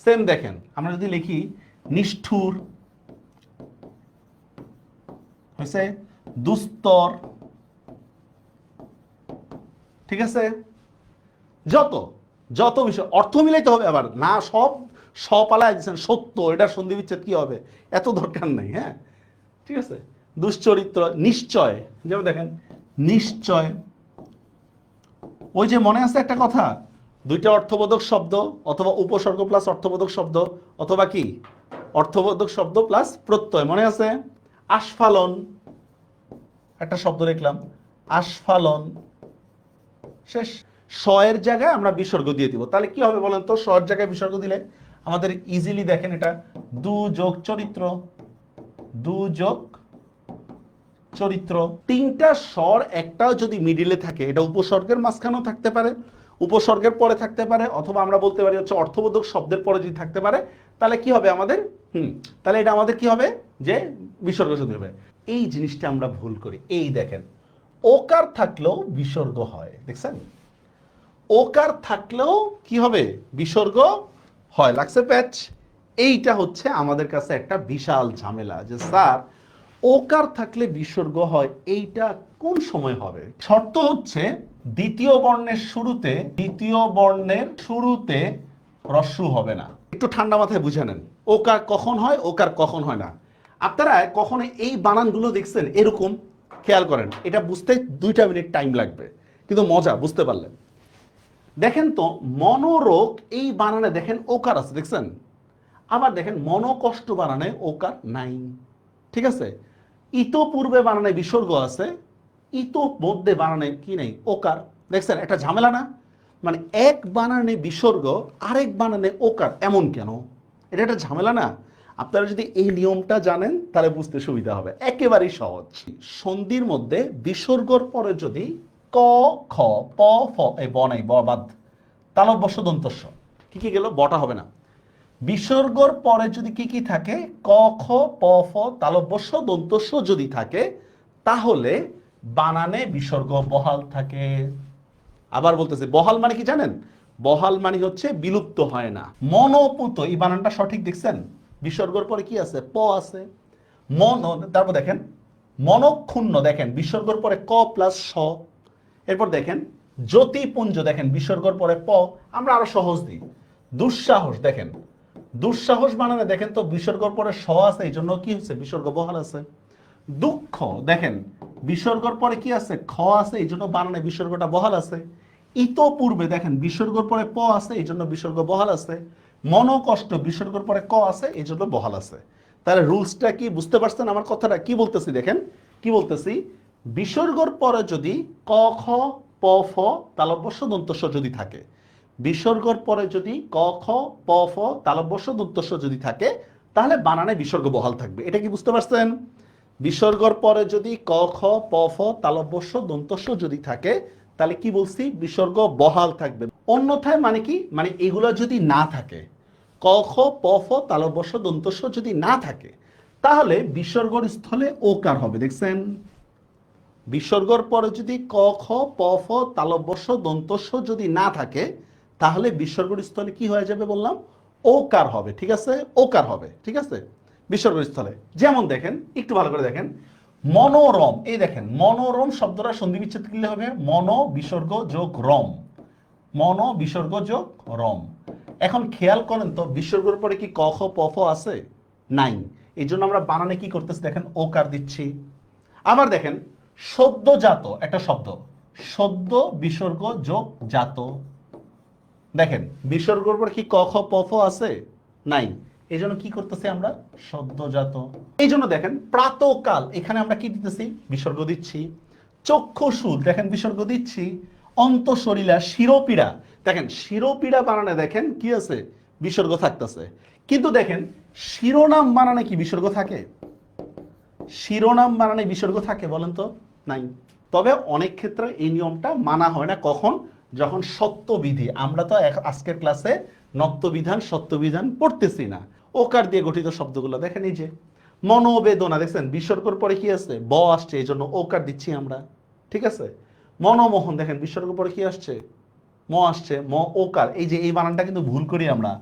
সেম। দেখেন আমরা যদি লিখি নিষ্ঠুর, হয়েছে, দুস্তর, ঠিক আছে। যত যত বিষয় অর্থ মিলাইতে হবে, আবার না সব সপালায় দিচ্ছেন সত্য, এটা সন্ধি বিচ্ছেদ কি হবে, এত দরকার নেই। হ্যাঁ, ঠিক আছে। দুশ্চরিত্র, নিশ্চয়, যেমন দেখেন নিশ্চয়, ওই যে মনে আছে একটা কথা, দুইটা অর্থবোধক শব্দ অথবা উপসর্গ প্লাস অর্থবোধক শব্দ, অথবা কি অর্থবোধক শব্দ প্লাস প্রত্যয়, মনে আছে? আস্ফালন, একটা শব্দ লিখলাম আস্ফালন, শেষ। স এর জায়গায় আমরা বিসর্গ দিয়ে দিব, তাহলে কি হবে বলেন তো? স এর জায়গায় বিসর্গ দিলে আমাদের ইজিলি দেখেন, এটা দু যোগ চরিত্র, দু যোগ চরিত্র। তিনটা স্বর একটাও যদি মিডিলে থাকে, এটা উপসর্গের মাঝখানেও থাকতে পারে, উপসর্গের পরে থাকতে পারে, অথবা আমরা বলতে পারি হচ্ছে অর্থবোধক শব্দের পরে যদি থাকতে পারে, তাহলে কি হবে আমাদের? তাহলে এটা আমাদের কি হবে, যে বিসর্গ সন্ধি হবে। এই জিনিসটা আমরা ভুল করি। এই দেখেন, ওকার থাকলেও বিসর্গ হয়, দেখছেন? ওকার থাকলেও কি হবে, বিসর্গ হয়। লাগছে প্যাচ? এইটা হচ্ছে আমাদের কাছে একটা বিশাল ঝামেলা, যে স্যার ওকার থাকলে বিসর্গ হয়, এইটা কোন সময় হবে? শর্ত হচ্ছে দ্বিতীয় বর্ণের শুরুতে হ্রস্ব হবে না। একটু ঠান্ডা মাথায় বুঝে নেন, ওকার কখন হয়, ওকার কখন হয় না। আপনারা কখনো এই বানানগুলো দেখছেন এরকম? খেয়াল করেন, এটা বুঝতে 2 মিনিট টাইম লাগবে, কিন্তু মজা, বুঝতে পারলেন। দেখেন তো, মনোরোগ এই বানানে দেখেন ওকার আছে, দেখছেন? আবার দেখেন মনোকষ্ট বানানে ওকার নাই, ঠিক আছে। ইতপূর্বে বানানে বিসর্গ আছে, ইতো মধ্যে বানানে কি নেই, ওকার, দেখছেন? একটা ঝামেলা না? মানে এক বানানে বিসর্গ, আরেক বানানে ওকার, এমন কেন? এটা একটা ঝামেলা না? আপনারা যদি এই নিয়মটা জানেন তাহলে বুঝতে সুবিধা হবে, একেবারেই সহজ। সন্ধির মধ্যে বিসর্গর পরে যদি ক খ প ফ এই ব নাই, ব বাদ, তালব্য শ দন্তস্ব, কি গেল, বটা হবে না। বিসর্গর পরে যদি কি থাকে, ক খ প ফ তালব্য শ দন্তস্ব যদি থাকে, তাহলে বানানে বিসর্গ বহাল থাকে। আবার বলতেছে, বহাল মানে কি জানেন? বহাল মানে হচ্ছে বিলুপ্ত হয় না। মনোপুত, এই বানানটা সঠিক দেখছেন? বিসর্গর পরে কি আছে? প আছে। মন, তারপর দেখেন মনক্ষুণ্ণ, দেখেন বিসর্গর পরে ক প্লাস স। এরপর দেখেন জ্যোতিপুঞ্জ, দেখেন বিসর্গর পরে প। আমরা আরো সহজ দিই, দুঃসাহস, দেখেন দুঃসাহস বানানে দেখেন তো বিসর্গর পরে স আছে, এই জন্য কি হচ্ছে? বিসর্গ বহাল আছে। দুঃখ, দেখেন বিসর্গর পরে কি আছে? খ আছে, এই জন্য বানানে বিসর্গটা বহাল আছে। ইতপূর্বে দেখেন বিসর্গর পরে প আছে, এই জন্য বিসর্গ বহাল আছে। মনোকষ্ট, বিসর্গর পরে ক আছে, এই জন্য বহাল আছে। তাহলে রুলসটা কি বুঝতে পারছেন? আমার কথাটা কি বলতেছি দেখেন, কি বলতেছি, বিসর্গর পরে যদি ক খ প ফ তালব্য শ দন্তস্ব যদি থাকে, বিসর্গর পরে যদি ক খ প ফ তালব্য শ দন্তস্ব যদি থাকে, তাহলে বানানে বিসর্গ বহাল থাকবে। এটা কি বুঝতে পারছেন? বিসর্গর পরে যদি ক খ প ফ তালব্য শ দন্তস্ব যদি থাকে, তাহলে কি বলছি? বিসর্গ বহাল থাকবে। অন্যথায় মানে কি, মানে এগুলো যদি না থাকে, ক খ প ফ তালব্য শ দন্তস্ব যদি না থাকে, তাহলে বিসর্গর স্থলে ওকার হবে। দেখছেন, বিসর্গর পরে যদি ক খ প ফ তালব্য শ দন্তস্ব যদি না থাকে, তাহলে বিসর্গর স্থলে কি হয়ে যাবে বললাম? ওকার হবে। ঠিক আছে, ওকার হবে। ঠিক আছে, বিসর্গর স্থলে। যেমন দেখেন, একটু ভালো করে দেখেন, মনোরম, এই দেখেন মনোরম শব্দটা সন্ধি বিচ্ছেদ করলে হবে মনো বিসর্গ যোগ রম, মনো বিসর্গ যোগ রম। এখন খেয়াল করেন তো, বিসর্গের পরে কি ক খ প ফ আছে? নাই। এই জন্য আমরা বানানে কি করতেছি দেখেন, ওকার দিচ্ছি। আবার দেখেন সদ্যজাত একটা শব্দ, সদ্য বিসর্গ যোগ জাত, দেখেন বিসর্গের পর কি ক খ প ফ আছে? নাই। এই জন্য কি করতেছি আমরা? সদ্যজাত। এই জন্য দেখেন প্রাতকাল, এখানে আমরা কি দিতেছি? বিসর্গ দিচ্ছি। চক্ষুষু, দেখেন বিসর্গ দিচ্ছি। অন্তঃসরিলা, শিরোপীড়া, দেখেন শিরোপীড়া বানানে দেখেন কি আছে? বিসর্গ থাকতেছে। কিন্তু দেখেন শিরোনাম বানানে কি বিসর্গ থাকে? শিরোনাম বানানে বিসর্গ থাকে বলেন তো? নাই। তবে অনেক ক্ষেত্রে এই নিয়মটা মানা হয় না। কখন? যখন সত্যবিধি, আমরা তো আজকের ক্লাসে নত্যবিধান সত্যবিধান পড়তেছি না। ওকার দিয়ে গঠিত শব্দগুলো দেখেন, এই যে মনোবেদনা, দেখছেন বিসর্গর পরে কি আছে? ব আসছে, এই জন্য ওকার দিচ্ছি আমরা। ঠিক আছে, মনমোহন, দেখেন বিসর্গের পরে কি আসছে? ম আসছে, ম ওকার। এই যে এই বানানটা কিন্তু ভুল করি আমরা,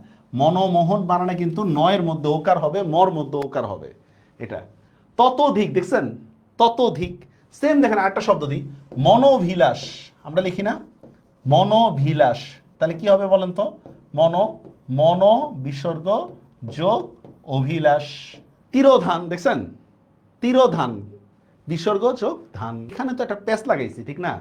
মনমোহন বানানে কিন্তু নয়ের মধ্যে ওকার হবে, মর মধ্যে ওকার হবে। এটা ততোধিক, দেখছেন ততোধিক। সেম দেখেন আরেকটা শব্দ দিই, মনোভিলাস, আমরা লিখি না মনোভিলাস, তাহলে কি হবে বলেন তো? মন বিসর্গ যোগ অভিলাষ। তিরোধান, দেখছেন তিরোধান, বিসর্গ যোগ ধান। এখানে তো একটা প্যাচ লাগাইছি, ঠিক না?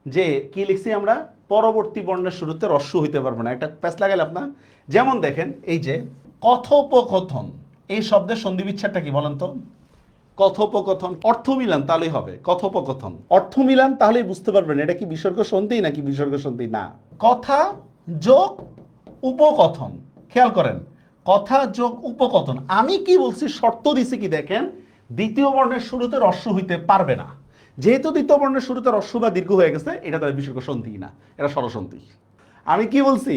যে কি লিখছি আমরা? পরবর্তী বর্ণের শুরুতে রস্য হইতে পারবে না, একটা প্যাচ লাগাইলে আপনার। যেমন দেখেন এই যে কথোপকথন, এই শব্দের সন্ধি বিচ্ছেদটা কি বলেন তো? কথোপকথন, অর্থ মিলান তাহলেই হবে কথোপকথন। অর্থ মিলান তাহলেই বুঝতে পারবেন এটা কি বিসর্গ সন্ধি নাকি বিসর্গ সন্ধি না। কথা যোগ উপকথন, খেয়াল করেন কথা যোগ উপকথন। আমি কি বলছি? শর্ত দিছি কি দেখেন, দ্বিতীয় বর্ণের শুরুতে রস্য হইতে পারবে না। যেহেতু দ্বিতীয় বর্ণের শুরুতে রস্য বা দীর্ঘ হয়ে গেছে, এটা তাহলে বিসর্গ সন্ধি না, এটা স্বরসন্ধি। আমি কি বলছি?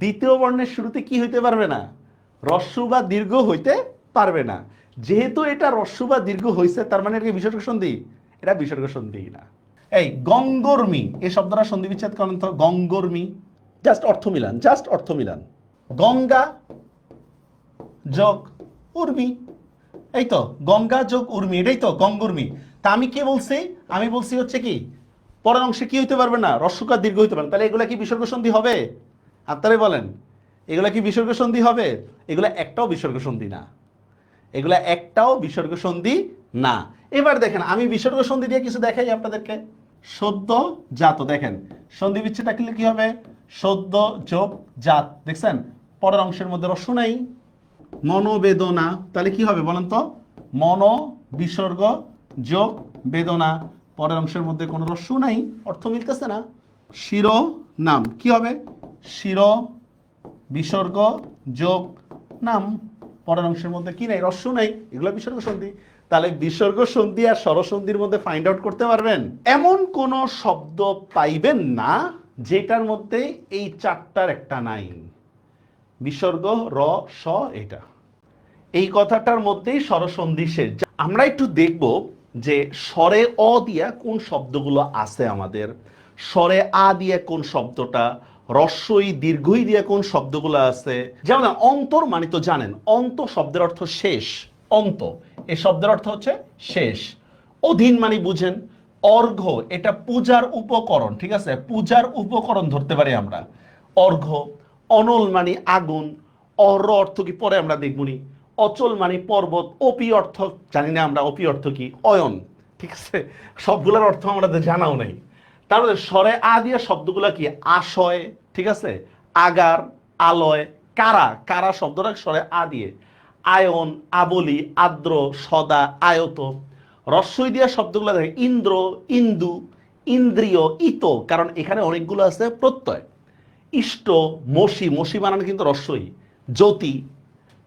দ্বিতীয় বর্ণের শুরুতে কি হইতে পারবে না? রস্য বা দীর্ঘ হইতে পারবে না। যেহেতু এটা রস্য বা দীর্ঘ হয়েছে, তার মানে এটা বিসর্গ সন্ধি? এটা বিসর্গ সন্ধি না। এই গঙ্গর্মী, এই শব্দটা সন্ধি বিচ্ছেদ করেন তো। গঙ্গর্মী, জাস্ট অর্থ মিলান, জাস্ট অর্থ মিলান। গঙ্গা যোগ উর্মি, এই তো গঙ্গা যোগ উর্মি, এটাই তো গঙ্গর্মী। তা আমি কি বলছি? আমি বলছি হচ্ছে কি পরের অংশে কি হইতে পারবে না? রস্যকার দীর্ঘ হইতে পারে। তাহলে এগুলা কি বিসর্গ সন্ধি হবে? আপনারাই বলেন, এগুলা কি বিসর্গ সন্ধি হবে? এগুলা একটাও বিসর্গ সন্ধি না, এগুলা একটাও বিসর্গ সন্ধি না। এবার দেখেন আমি বিসর্গ সন্ধি দিয়ে কিছু দেখাই আপনাদেরকে। সদ্য জাত, দেখেন সন্ধি বিচ্ছেদটা কি হবে? সদ্য যোগ জাত, দেখছেন পরের অংশের মধ্যে রস্য নাই। মনোবেদনা, তাহলে কি হবে বলেন তো? মন বিসর্গ যোগ বেদনা, পরের অংশের মধ্যে কোনো রস্য নাই, অর্থ মিলতেছে না। শিরোনাম কি হবে? শির বিসর্গ যোগ নাম, পরের অংশের মধ্যে কি নাই? রস্য নাই, এগুলো বিসর্গ সন্ধি। তাহলে বিসর্গ সন্ধি আর স্বরসন্ধির মধ্যে ফাইন্ড আউট করতে পারবেন? এমন কোন শব্দ পাইবেন না যেটার মধ্যে এই চারটার একটা নাই। বিসর্গ, র, স, এটা এই কথাটার মধ্যেই স্বরসন্ধি শেষ। আমরা একটু দেখব যে স্বরে অ দিয়া কোন শব্দগুলো আছে আমাদের, স্বরে আ দিয়ে কোন শব্দটা, রস্বই দীর্ঘই দিয়ে কোন শব্দগুলো আছে। যেমন অন্তর মানে তো জানেন, অন্ত শব্দের অর্থ শেষ, অন্ত এই শব্দের অর্থ হচ্ছে শেষ। অধীন মানে বুঝেন, অর্ঘ্য এটা পূজার উপকরণ, ঠিক আছে, পূজার উপকরণ ধরতে পারি আমরা অর্ঘ্য। অনল মানে আগুন, অর অর্থ কি পরে আমরা দেখবনি। অচল মানে পর্বত, অপি অর্থ জানি না আমরা, অপি অর্থ কি, অয়ন, ঠিক আছে, সবগুলোর অর্থ আমাদের জানাও নেই। তারপরে স্বরে আ দিয়ে শব্দগুলো কি, আশয়, ঠিক আছে, আগার, আলয়, কারা, কারা শব্দটা স্বরে আ দিয়ে, আয়ন, আবলি, আদ্র, সদা, আয়ত। রস্বই দিয়া শব্দগুলো দেখে ইন্দ্র, ইন্দু, ইন্দ্রিয়, ইত, কারণ এখানে অনেকগুলো আছে প্রত্যয়। ইষ্ট, মসি, মসি বানানো কিন্তু রস্বই, জ্যোতি।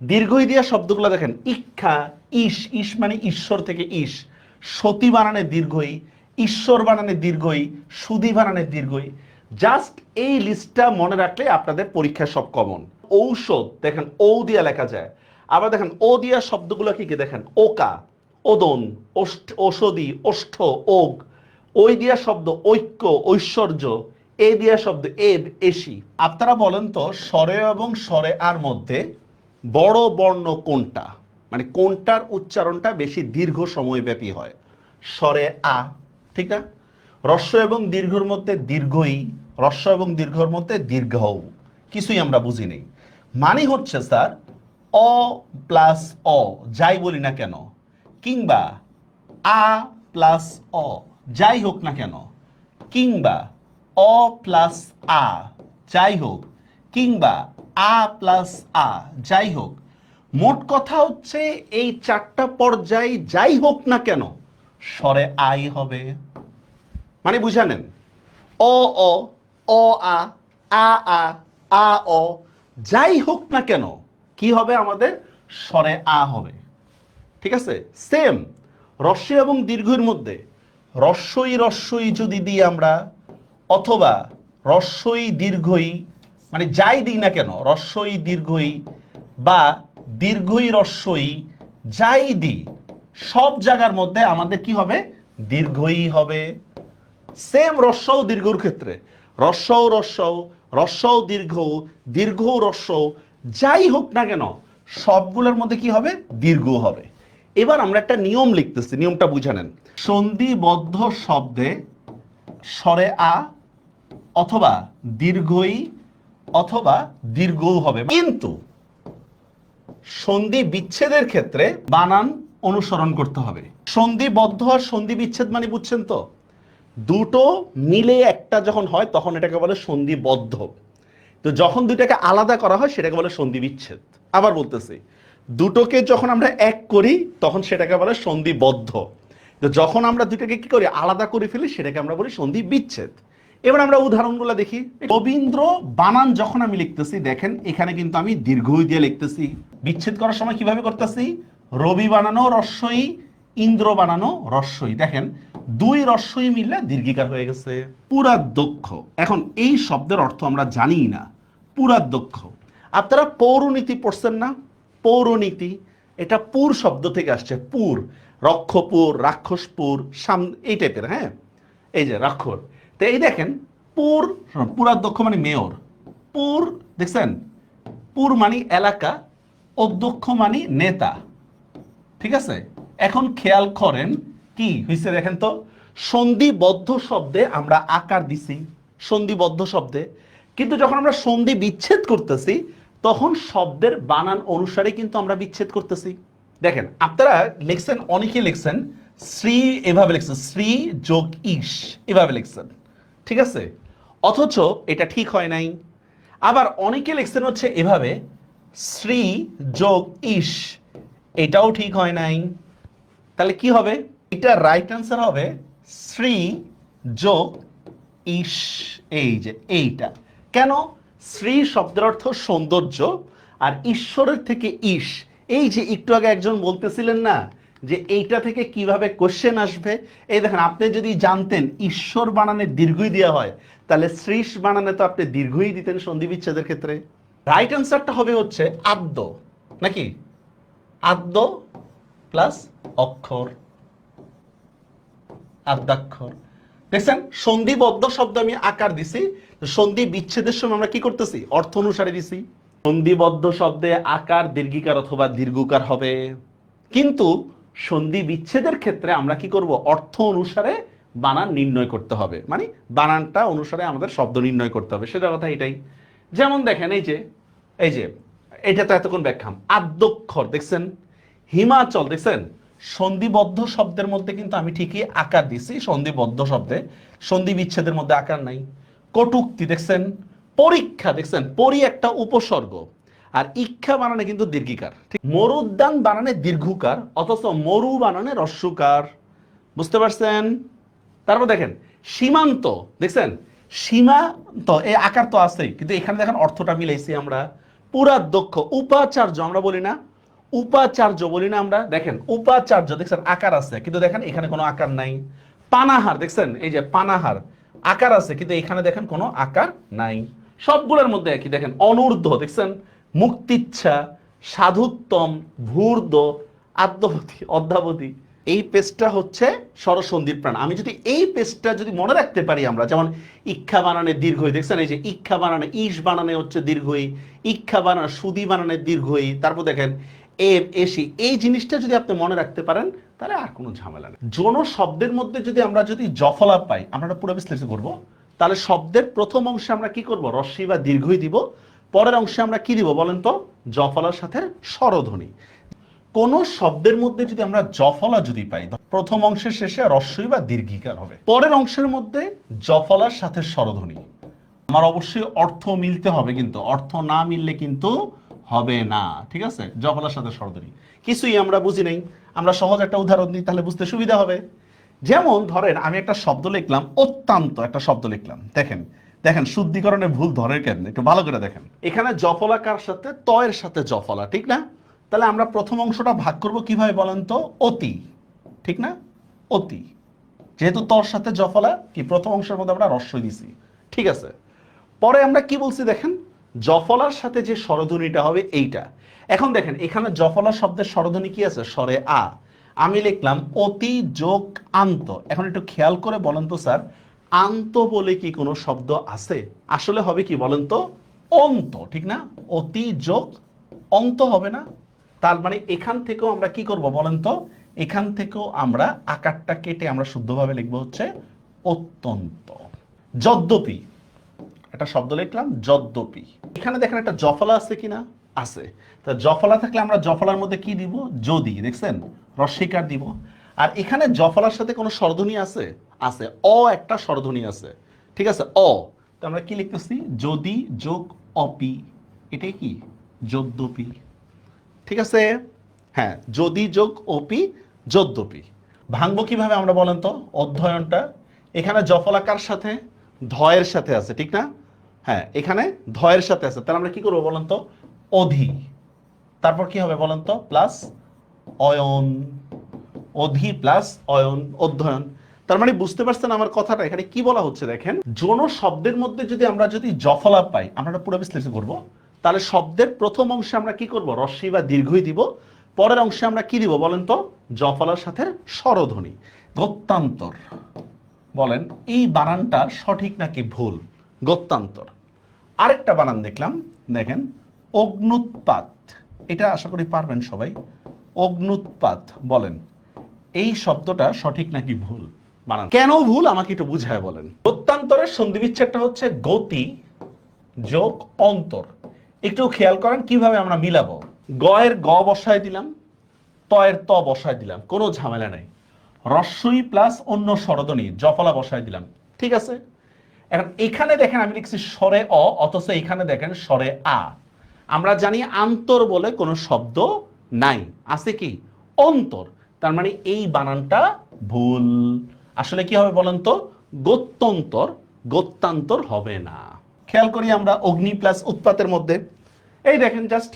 দীর্ঘই দিয়া শব্দগুলো দেখেন ইক্ষা, ইস, ইস মানে ঈশ্বর থেকে ইস, সতী বানানে দীর্ঘই, ঈশ্বর বানানে দীর্ঘই, সুধী বানানে দীর্ঘই। জাস্ট এই লিস্টটা মনে রাখলে আপনাদের পরীক্ষায় সব কমন। ঔষধ দেখেন ঔ দিয়া লেখা যায়। আবার দেখেন ও দিয়া শব্দগুলো কি কি দেখেন, ওকা, ওদন, ঔষধি, ওষ্ঠ, ওগ। ওই দিয়া শব্দ ঐক্য, ঐশ্বর্য। এ দিয়া শব্দ এব, এসি। আপনারা বলেন তো স্বরে এবং স্বরে আর মধ্যে বড় বর্ণ কোনটা, মানে কোনটার উচ্চারণটা বেশি দীর্ঘ সময়ব্যাপী হয়? স্বরে আ, ঠিক না? হ্রস্ব এবং দীর্ঘর মধ্যে দীর্ঘই, হ্রস্ব এবং দীর্ঘর মধ্যে দীর্ঘ, কিছুই আমরা বুঝি নেই। মানে হচ্ছে স্যার অ প্লাস অ যাই বলি না কেন, কিংবা আ প্লাস অ যাই হোক না কেন, কিংবা অ প্লাস আ যাই হোক, কিংবা আ প্লাস আ যাই হোক, মোট কথা হচ্ছে এই চারটা পর্যায় যাই হোক না কেন স্বরে আই হবে। মানে বুঝা নেন, অ অ, অ আ, আ আ, আ অ যাই হোক না কেন কি হবে আমাদের, স্বরে আ হবে, ঠিক আছে। সেম রস্বই এবং দীর্ঘের মধ্যে রস্বই রস্বই যদি দিই আমরা, অথবা রস্বই দীর্ঘই, মানে যাই দিই না কেন রস্বই দীর্ঘই বা দীর্ঘই রস্বই যাই দিই, সব জায়গার মধ্যে আমাদের কি হবে, দীর্ঘই হবে। সেম রস্বও দীর্ঘর ক্ষেত্রে রস্বও রস্বও, রস্বও দীর্ঘ, দীর্ঘ রস্বও যাই হোক না কেন সবগুলোর মধ্যে কি হবে, দীর্ঘ হবে। এবার আমরা একটা নিয়ম লিখতেছি, নিয়মটা বুঝে নেন। সন্ধিবদ্ধ শব্দে স্বরে আ অথবা দীর্ঘই অথবা দীর্ঘও হবে, কিন্তু সন্ধি বিচ্ছেদের ক্ষেত্রে বানান অনুসরণ করতে হবে। সন্ধিবদ্ধ আর সন্ধি বিচ্ছেদ মানে বুঝছেন তো, দুটো মিলে একটা যখন হয় তখন এটাকে বলে সন্ধিবদ্ধ, তো যখন দুটাকে আলাদা করা হয় সেটাকে বলে সন্ধি বিচ্ছেদ। আবার বলতেছি, দুটোকে যখন আমরা এক করি তখন সেটাকে বলে সন্ধিবদ্ধ, তো যখন আমরা দুটাকে কি করি, আলাদা করে ফেলি সেটাকে আমরা বলি সন্ধি বিচ্ছেদ। এবার আমরা উদাহরণগুলো দেখি। রবীন্দ্র বানান যখন আমি লিখতেছি দেখেন এখানে কিন্তু আমি দীর্ঘই দিয়ে লিখতেছি, বিচ্ছেদ করার সময় কিভাবে করতেছি, রবি বানানো রস্বই, ইন্দ্র বানানো রস্বই, দেখেন দুই রস্বই মিললে দীর্ঘিকার হয়ে গেছে। পুরাধ্যক্ষ, এখন এই শব্দের অর্থ আমরা জানি না। পুরাধ্যক্ষ, আপনারা পৌরনীতি পড়ছেন না, পৌরনীতি এটা পুর শব্দ থেকে আসছে, পুর, রক্ষপুর, রাক্ষসপুর, এই টাইপের, হ্যাঁ এই যে রাক্ষর। তো এই দেখেন পুর, পুরাধ্যক্ষ মানে মেয়র, পুর দেখছেন, পুর মানে এলাকা, অধ্যক্ষ মানে নেতা, ঠিক আছে। এখন খেয়াল করেন কি হয়েছে দেখেন তো, সন্ধিবদ্ধ শব্দে আমরা আকার দিছি, সন্ধিবদ্ধ শব্দে, কিন্তু যখন আমরা সন্ধি বিচ্ছেদ করতেছি তখন শব্দের বানান অনুসারে কিন্তু আমরা বিচ্ছেদ করতেছি। দেখেন আপনারা লিখছেন, অনেকে লিখছেন শ্রী, এভাবে লিখছেন শ্রী যোগ ইস, এভাবে লিখছেন, ঠিক আছে, অথচ এটা ঠিক হয় নাই। আবার অনেকে লিখছেন হচ্ছে এভাবে শ্রী যোগ ইস, এটাও ঠিক হয় নাই। তাহলে কি হবে, এটা রাইট অ্যান্সার হবে শ্রী যোগ ইস, এই যে এইটা। কেন, শ্রী শব্দের অর্থ সৌন্দর্য, আর ঈশ্বরের থেকে ইস, এই যে একটু আগে একজন বলতেছিলেন না যে এইটা থেকে কিভাবে কোশ্চেন আসবে। এই দেখেন, আপনি যদি জানতেন ঈশ্বর বানানে দীর্ঘই দেওয়া হয়, তাহলে শ্রীশ বানানে তো আপনি দীর্ঘই দিতেন সন্ধি বিচ্ছেদের ক্ষেত্রে। রাইট অ্যান্সারটা হবে হচ্ছে আদ্য, নাকি আদ্য প্লাস অক্ষর, আদ্যাক্ষর। দেখছেন, সন্ধিবদ্ধ শব্দ আমি আকার দিছি, সন্ধি বিচ্ছেদের সময় আমরা কি করতেছি, অর্থ অনুসারে দিছি। সন্ধিবদ্ধ শব্দে আকার দীর্ঘিকার অথবা দীর্ঘকার হবে, কিন্তু সন্ধি বিচ্ছেদের ক্ষেত্রে আমরা কি করব, অর্থ অনুসারে বানান নির্ণয় করতে হবে, মানে বানানটা অনুসারে আমাদের শব্দ নির্ণয় করতে হবে, সেটা কথা এটাই। যেমন দেখেন, এই যে এটা তো এতক্ষণ ব্যাখ্যাম, আদ্যক্ষর দেখছেন, হিমাচল দেখছেন, সন্ধিবদ্ধ শব্দের মধ্যে কিন্তু আমি ঠিকই আকার দিছি, সন্ধিবদ্ধ শব্দে, সন্ধি বিচ্ছেদের মধ্যে আকার নাই। কটুক্তি দেখছেন, পরীক্ষা দেখছেন, পরি একটা উপসর্গ, আর ইচ্ছা বানানে কিন্তু দীর্ঘিকার, ঠিক। মরুদ্যান বানানে দীর্ঘকার, অথচ মরু বানানে রস্যকার, বুঝতে পারছেন। তারপর দেখেন সীমান্ত দেখছেন, সীমান্ত এই আকার তো আছেই, কিন্তু এখানে দেখেন অর্থটা মিলাইছি আমরা। পুরাধ্যক্ষ, উপাচার্য আমরা বলি না, উপাচার্য বলি না আমরা, দেখেন উপাচার্য দেখছেন আকার আছে, কিন্তু দেখেন এখানে কোনো আকার নাই। পানাহার দেখছেন, এই যে পানাহার আকার আছে, কিন্তু এখানে দেখেন কোনো আকার নাই। সবগুলোর মধ্যে একই, দেখেন অনূর্ধ্ব দেখছেন, মুক্তিচ্ছা, সাধুত্তম, ভূর্দ, আদ্যবতী, অদ্যাবতী। এই পেজটা হচ্ছে স্বরসন্ধির প্রাণ। আমি যদি এই পেজটা যদি মনে রাখতে পারি আমরা, যেমন ইচ্ছা বানানে দীর্ঘই দেখছেন, এই যে ইচ্ছা বানানে ইস বানানে হচ্ছে দীর্ঘই, ইচ্ছা বানানে সুদি বানানে দীর্ঘই, তারপর দেখেন এ এসি, এই জিনিসটা যদি আপনি মনে রাখতে পারেন তাহলে আর কোনো ঝামেলা নেই। যৌন শব্দের মধ্যে যদি আমরা জফলা পাই, আমরা পুরো বিশ্লেষণ করব, তাহলে শব্দের প্রথম অংশে আমরা কি করব, রস্বই বা দীর্ঘই দিব, পরের অংশে আমরা কি দিব বলেন তো, জফলার সাথে স্বরধ্বনি। কোন শব্দের মধ্যে যদি আমরা জফলা যদি পাই, প্রথম অংশের শেষে রস্বই বা দীর্ঘিকার হবে, পরের অংশের মধ্যে জফলার সাথে স্বরধ্বনি। আমার অবশ্যই অর্থ মিলতে হবে, কিন্তু অর্থ না মিললে কিন্তু হবে না, ঠিক আছে। জফলার সাথে স্বরধ্বনি, কিছুই আমরা বুঝি নাই, আমরা সহজ একটা উদাহরণ দিই, তাহলে বুঝতে সুবিধা হবে। যেমন ধরেন আমি একটা শব্দ লিখলাম, অত্যন্ত একটা শব্দ লিখলাম, দেখেন দেখেন শুদ্ধিকরণে ভুল ধরে কেন, একটু ভালো করে দেখেন, এখানে জফলা কার সাথে, ত এর সাথে জফলা, ঠিক না। তাহলে আমরা প্রথম অংশটা ভাগ করব কিভাবে বলেন তো, অতি, ঠিক না, অতি, যেহেতু তর সাথে জফলা, কি প্রথম অংশের মধ্যে আমরা রস্বই দিছি, ঠিক আছে। পরে আমরা কি বলছি দেখেন, জফলার সাথে যে স্বরধ্বনিটা হবে এইটা। এখন দেখেন এখানে জফলা শব্দের স্বরধ্বনি কি আছে, স্বরে আ। আমি লিখলাম অতি যোগ আন্ত। এখন একটু খেয়াল করে বলেন তো স্যার, আন্ত বলে কি কোনো শব্দ আছে? আসলে হবে কি বলেন তো, অন্ত, ঠিক না, অতি যোগ অন্ত হবে না। তার মানে এখান থেকেও আমরা কি করব বলেন তো, এখান থেকেও আমরা আকারটা কেটে আমরা শুদ্ধভাবে লিখবো হচ্ছে অত্যন্ত। যদ্যপি একটা শব্দ লিখলাম, যদ্যপি, এখানে দেখেন একটা জফলা আছে কিনা, আছে। তা জফলা থাকলে আমরা জফলার মধ্যে কি দিব, যদি, দেখছেন রস্বইকার দিব। আর এখানে জফলার সাথে কোনো স্বরধ্বনি আছে, আছে, অ একটা স্বরধ্বনি আছে, ঠিক আছে, অ। তো আমরা কি লিখতেছি, যদি যোগ অপি, এটাই কি, যদ্যপি, ঠিক আছে। হ্যাঁ, যদি যোগ অপি, যদ্যপি। ভাঙবো কিভাবে আমরা বলেন তো, অধ্যয়নটা, এখানে জফলা কার সাথে, ধয়ের সাথে আছে, ঠিক না। হ্যাঁ, এখানে ধয়ের সাথে আছে, তাহলে আমরা কি করবো বলেন তো, অধি, তারপর কি হবে বলেন তো, প্লাস অয়ন, অধি প্লাস অয়ন, অধ্যয়ন। তার মানে বুঝতে পারছেন আমার কথাটা, এখানে কি বলা হচ্ছে দেখেন, যৌন শব্দের মধ্যে যদি জফলা পাই, আমরা পুরো বিশ্লেষণ করব, তাহলে শব্দের প্রথম অংশে আমরা কি করব, রস্বই বা দীর্ঘই দিব, পরের অংশে আমরা কি দিব বলেন তো, জফলার সাথে স্বরধ্বনি। গত্যান্তর, বলেন এই বানানটা সঠিক নাকি ভুল, গত্যান্তর। আরেকটা বানান দেখলাম, দেখেন অগ্নুৎপাত, এটা আশা করি পারবেন সবাই, অগ্নুৎপাত, বলেন এই শব্দটা সঠিক নাকি ভুল বানান, কেন ভুল আমাকে একটু বুঝায় বলেন। গত্যান্তরের সন্ধি বিচ্ছেদটা হচ্ছে গতি যোগ অন্তর। একটু খেয়াল করেন কিভাবে আমরা মিলাবো, গ এর গ বসায় দিলাম, ত এর ত বসায় দিলাম, কোনো ঝামেলা নাই। রস্বই প্লাস অন্য স্বরধ্বনি জফলা বসায় দিলাম, ঠিক আছে। এখন এখানে দেখেন আমি লিখছি স্বরে অ, অথচ এখানে দেখেন স্বরে আ। আমরা জানি আন্তর বলে কোনো শব্দ নাই, আছে কি, অন্তর। তার মানে এই বানানটা ভুল। আসলে কি হবে বলেন তো, গত্যন্তর, গত্যান্তর হবে না। খেয়াল করি আমরা অগ্নি প্লাস উৎপাতের মধ্যে, এই দেখেন জাস্ট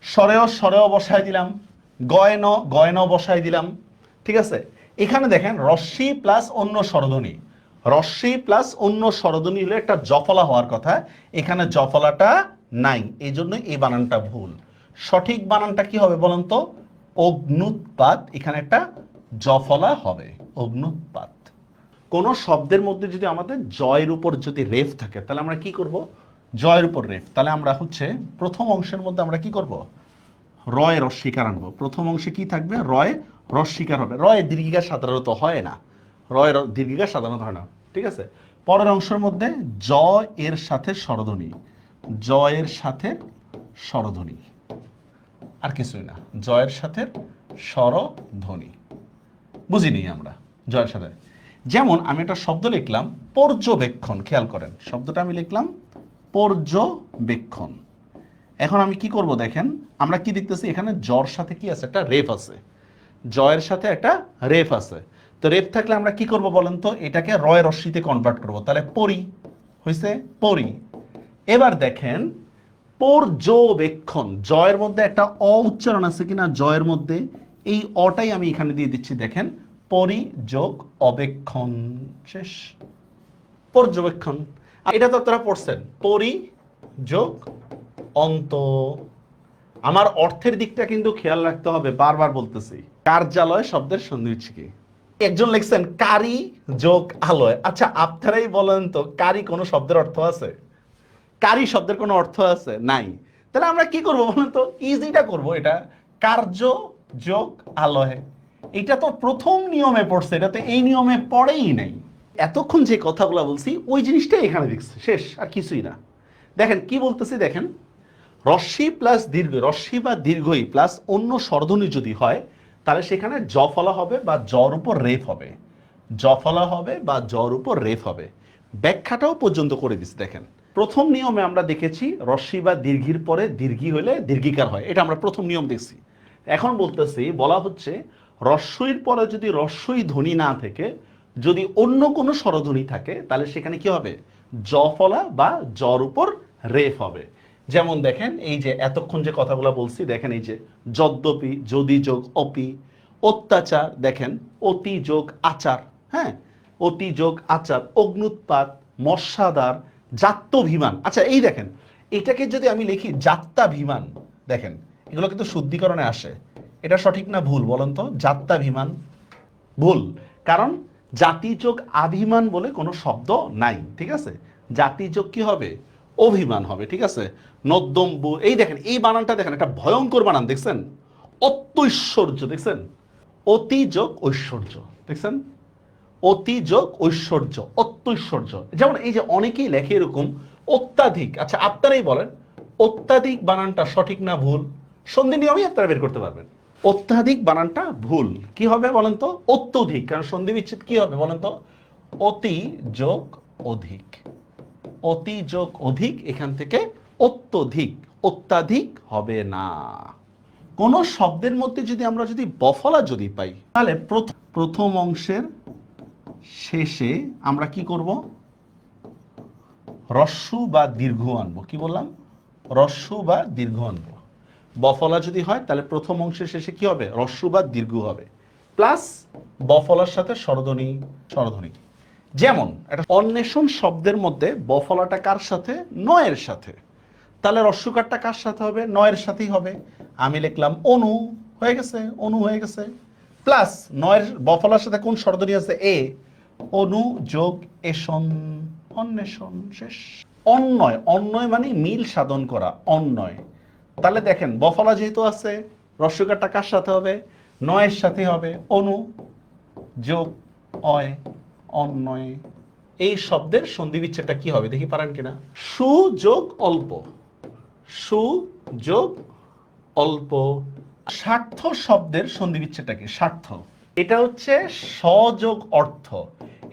স্বরেও স্বরেও বসায় দিলাম, গয়ন গয়ন বসায় দিলাম, ঠিক আছে, এখানে দেখেন রস্যি প্লাস অন্য স্বরধ্বনি, রস্যি প্লাস অন্য স্বরধ্বনি হলে একটা জফলা হওয়ার কথা, এখানে জফলাটা নাই, এই জন্য এই বানানটা ভুল। সঠিক বানানটা কি হবে বলেন তো? অগ্নুৎপাত, এখানে একটা জফলা হবে, অগ্নুৎপাত। কোন শব্দের মধ্যে যদি আমাদের জয়ের উপর যদি রেফ থাকে তাহলে আমরা কি করব? জয়ের উপর রেফ, তাহলে আমরা হচ্ছে প্রথম অংশের মধ্যে আমরা কি করব? রয় রস্বীকার আনবো। প্রথম অংশে কি থাকবে? রয় রস্বীকার হবে। রয় দীর্ঘিকার সাধারণত হয় না, রয় দীর্ঘিকার সাধারণত হয় না, ঠিক আছে। পরের অংশের মধ্যে জ এর সাথে স্বরধ্বনি, জ এর সাথে স্বরধ্বনি, আর কিছুই না, জয়ের সাথে স্বরধ্বনি। বুঝিনি আমরা জয়ের সাথে। যেমন আমি একটা শব্দ লিখলাম পর্যবেক্ষণ, খেয়াল করেন শব্দটা আমি লিখলাম পর্যবেক্ষণ। এখন আমি কি করব দেখেন, আমরা কি দেখতেছি এখানে জর সাথে কি আছে? একটা রেফ আছে, জয়ের সাথে একটা রেফ আছে। তো রেফ থাকলে আমরা কি করব বলেন তো? এটাকে রয় রশ্মিতে কনভার্ট করব, তাহলে পরি হইছে, পরি। এবার দেখেন পর্যবেক্ষণ, জয়ের মধ্যে একটা অ উচ্চারণ আছে কিনা জয়ের মধ্যে, এই অটাই আমি এখানে দিয়ে দিচ্ছি, দেখেন পরিযোগ অবেক্ষণ, শেষ, পর্যবেক্ষণ। এটা তো আপনারা পড়ছেন, পরিযোগ অন্ত। আমার অর্থের দিকটা কিন্তু খেয়াল রাখতে হবে, বারবার বলতেছি। কার্যালয় শব্দের সন্ধি হচ্ছে কি? একজন লিখছেন কারি যোগ আলয়। আচ্ছা আপনারাই বলেন তো, কারি কোনো শব্দের অর্থ আছে? কারি শব্দের কোনো অর্থ আছে? নাই। তাহলে আমরা কি করব বলেন তো? ইজিটা করব, এটা কার্য যোগ আলয়। এটা তো প্রথম নিয়মে পড়ছে, এটা তো এই নিয়মে পড়েই নাই। এতক্ষণ যে কথাগুলো বলছি ওই জিনিসটাই এখানে দেখছি, শেষ, আর কিছুই না। দেখেন কি বলতেছি, দেখেন রস্যি প্লাস দীর্ঘ, রস্যি বা দীর্ঘই প্লাস অন্য স্বরধ্বনি যদি হয় তাহলে সেখানে জফলা হবে বা জর উপর রেফ হবে, জফলা হবে বা জর উপর রেফ হবে। ব্যাখ্যাটাও পর্যন্ত করে দিচ্ছি, দেখেন প্রথম নিয়মে আমরা দেখেছি রস্যি বা দীর্ঘির পরে দীর্ঘি হলে দীর্ঘিকার হয়, এটা আমরা প্রথম নিয়ম দেখছি। এখন বলতেছি, বলা হচ্ছে রস্যইর পরে যদি রস্যই ধ্বনি না থেকে যদি অন্য কোনো স্বরধ্বনি থাকে তাহলে সেখানে কি হবে? জফলা বা জর উপর রেফ হবে। যেমন দেখেন এই যে এতক্ষণ যে কথাগুলো বলছি, দেখেন এই যে যদ্যপি, যদি যোগ অপি, অত্যাচার, দেখেন অতি যোগ আচার, হ্যাঁ অতি যোগ আচার, অগ্নুৎপাত, মস্যাদার, জাত্যভিমান। আচ্ছা এই দেখেন এটাকে যদি আমি লিখি জাত্যাভিমান, দেখেন এগুলো কিন্তু শুদ্ধিকরণে আসে, এটা সঠিক না ভুল বলেন তো? জাত্যাভিমান ভুল, কারণ জাতিযোগ আভিমান বলে কোনো শব্দ নাই, ঠিক আছে। জাতিযোগ কি হবে? অভিমান হবে, ঠিক আছে। নদ্যম্বু, এই দেখেন এই বানানটা দেখেন, একটা ভয়ঙ্কর বানান দেখছেন, অত্যৈশ্বর্য দেখছেন, অতি যোগ ঐশ্বর্য দেখছেন, অতি যোগ ঐশ্বর্য, অত্যৈশ্বর্য। যেমন এই যে অনেকেই লেখে এরকম অত্যাধিক। আচ্ছা আপনারাই বলেন অত্যাধিক বানানটা সঠিক না ভুল? সন্ধি নিয়মই আপনারা বের করতে পারবেন। অত্যাধিক বানানটা ভুল, কি হবে বলেন তো? অত্যধিক, কারণ সন্ধি বিচ্ছেদ কি হবে বলেন তো? অতি যোগ অধিক, অতি যোগ অধিক, এখান থেকে অত্যধিক, অত্যাধিক হবে না। কোন শব্দের মধ্যে যদি আমরা যদি বফলা যদি পাই তাহলে প্রথম অংশের শেষে আমরা কি করব? হ্রস্ব বা দীর্ঘ আনবো। কি বললাম? হ্রস্ব বা দীর্ঘ আনবো। বফলা যদি হয় তাহলে প্রথম অংশের শেষে কি হবে? হ্রস্ব বা দীর্ঘ হবে, প্লাস বফলার সাথে স্বরধ্বনি, স্বরধ্বনি। যেমন একটা অন্বেষণ শব্দের মধ্যে বফলাটা কার সাথে? নয়ের সাথে, তাহলে হ্রস্বকারটা কার সাথে হবে? নয়ের সাথেই হবে। আমি লিখলাম অনু, হয়ে গেছে, অনু হয়ে গেছে, প্লাস নয়ের বফলার সাথে কোন স্বরধ্বনি আছে? এ, অনু যোগ এষণ, অন্বেষণ, শেষ। অন্যয়, অন্যয় মানে মিল সাধন করা, অন্যয়। তাহলে দেখেন বফলা যেহেতু আছে হ্রস্বকারটা কার সাথে হবে? নয়ের সাথে হবে, অনু যোগ অয়, অন্যয়। এই শব্দের সন্ধি বিচ্ছেদটা কি হবে দেখি পারেন কিনা? সু যোগ অল্প, সু যোগ অল্প। স্বার্থ শব্দের সন্ধি বিচ্ছেদটা কি? স্বার্থ, এটা হচ্ছে সযোগ অর্থ।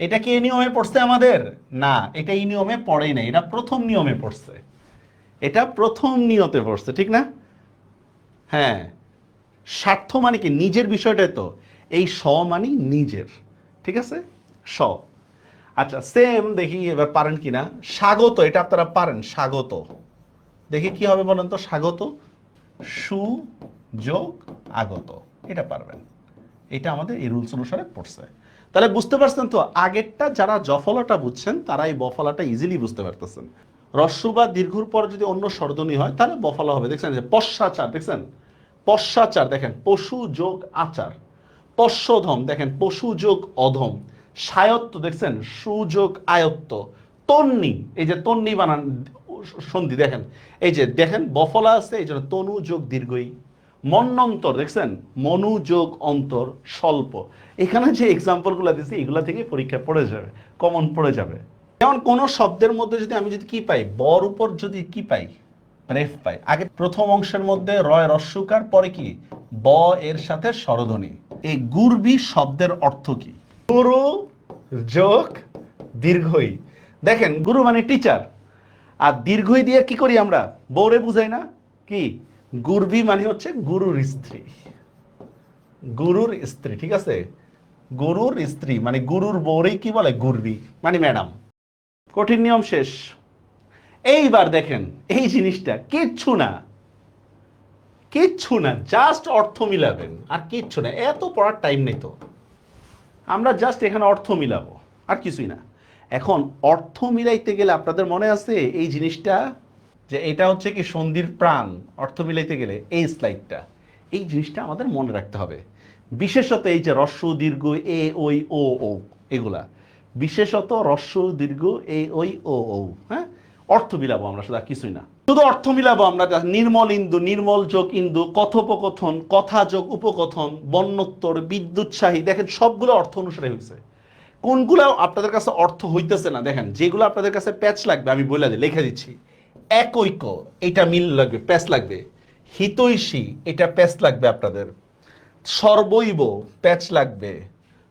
এটা কি এই নিয়মে পড়ছে আমাদের? না, এটা এই নিয়মে পড়েই নাই, এটা প্রথম নিয়মে পড়ছে, এটা প্রথম নিয়তে পড়ছে, ঠিক না? হ্যাঁ, স্বার্থ মানে কি? নিজের বিষয়টাই তো, এই স মানে নিজের, ঠিক আছে, স। আচ্ছা সেম দেখি এবার পারেন কিনা, স্বাগত, এটা আপনারা পারেন, স্বাগত। দেখি কি হবে বলেন তো? স্বাগত, সু যোগ আগত, এটা পারবেন, এটা আমাদের এই রুলস অনুসারে পড়ছে। তাহলে বুঝতে পারছেন তো, আগেরটা যারা জফলাটা বুঝছেন তারা এই বফলাটা ইজিলি বুঝতে পারতেছেন। রস্যু বা দীর্ঘর পর যদি অন্য স্বরধ্বনি হয় তাহলে বফলা হবে। দেখছেন যে পশ্চাচার, দেখছেন পশ্চাচার, দেখেন পশু যোগ আচার। পশ্চধম, দেখেন পশু যোগ অধম। সায়ত্ত, দেখছেন সুযোগ আয়ত্ত। তন্নি, এই যে তন্নি বানান সন্ধি, দেখেন এই যে দেখেন বফলা আছে এই জন্য তনু যোগ দীর্ঘই। মন্বন্তর, দেখছেন মনু যোগ অন্তর স্বল্প। এখানে যে এক্সাম্পলগুলো দিচ্ছি এগুলা থেকে পরীক্ষা পড়ে যাবে, কমন পড়ে যাবে। যেমন কোন শব্দের মধ্যে যদি আমি যদি কি পাই, বর উপর যদি কি পাই, রেফ পাই। আগে প্রথম অংশের মধ্যে রয় রস্যকার, পরে কি ব এর সাথে স্বরধ্বনি। এই গুরবি শব্দের অর্থ কি? গুরু যোগ দীর্ঘই। দেখেন গুরু মানে টিচার, আর দীর্ঘই দিয়ে কি করি আমরা, বউরে বুঝাই না কি? গুরবি মানে হচ্ছে গুরুর স্ত্রী, গুরুর স্ত্রী, ঠিক আছে? গুরুর স্ত্রী মানে গুরুর বউরেই কি বলে গুরবি মানে ম্যাডাম। কঠিন নিয়ম শেষ। এইবার দেখেন এই জিনিসটা কিচ্ছু না, কিচ্ছু না, জাস্ট অর্থ মিলাবেন আর কিচ্ছু না। এত পড়ার টাইম নেই তো, আমরা জাস্ট এখানে অর্থ মিলাবো আর কিছুই না। এখন অর্থ মিলাইতে গেলে আপনাদের মনে আছে এই জিনিসটা, যে এটা হচ্ছে কি সন্ধির প্রাণ। অর্থ মিলাইতে গেলে এই স্লাইডটা, এই জিনিসটা আমাদের মনে রাখতে হবে। বিশেষত এই যে রস্য দীর্ঘ এ ওই ও ও, এগুলা বিশেষত রস্য দীর্ঘ এ ওই ও ও, হ্যাঁ অর্থ মিলাবো আমরা, শুধু কিছুই না, শুধু অর্থ মিলাবো আমরা। নির্মল ইন্দু, নির্মল যোগ ইন্দু, কথোপকথন, কথা যোগ উপকথন, বন্যোত্তর, বিদ্যুৎসাহী, দেখেন সবগুলো অর্থ অনুসারে হয়েছে। কোনগুলো আপনাদের কাছে অর্থ হইতেছে না, দেখেন যেগুলো আপনাদের কাছে প্যাচ লাগবে আমি বলে দিই, লিখে দিচ্ছি। একৈক, এটা মিল লাগবে, প্যাচ লাগবে। হিতৈষী, এটা প্যাচ লাগবে আপনাদের। সর্বৈব, প্যাচ লাগবে।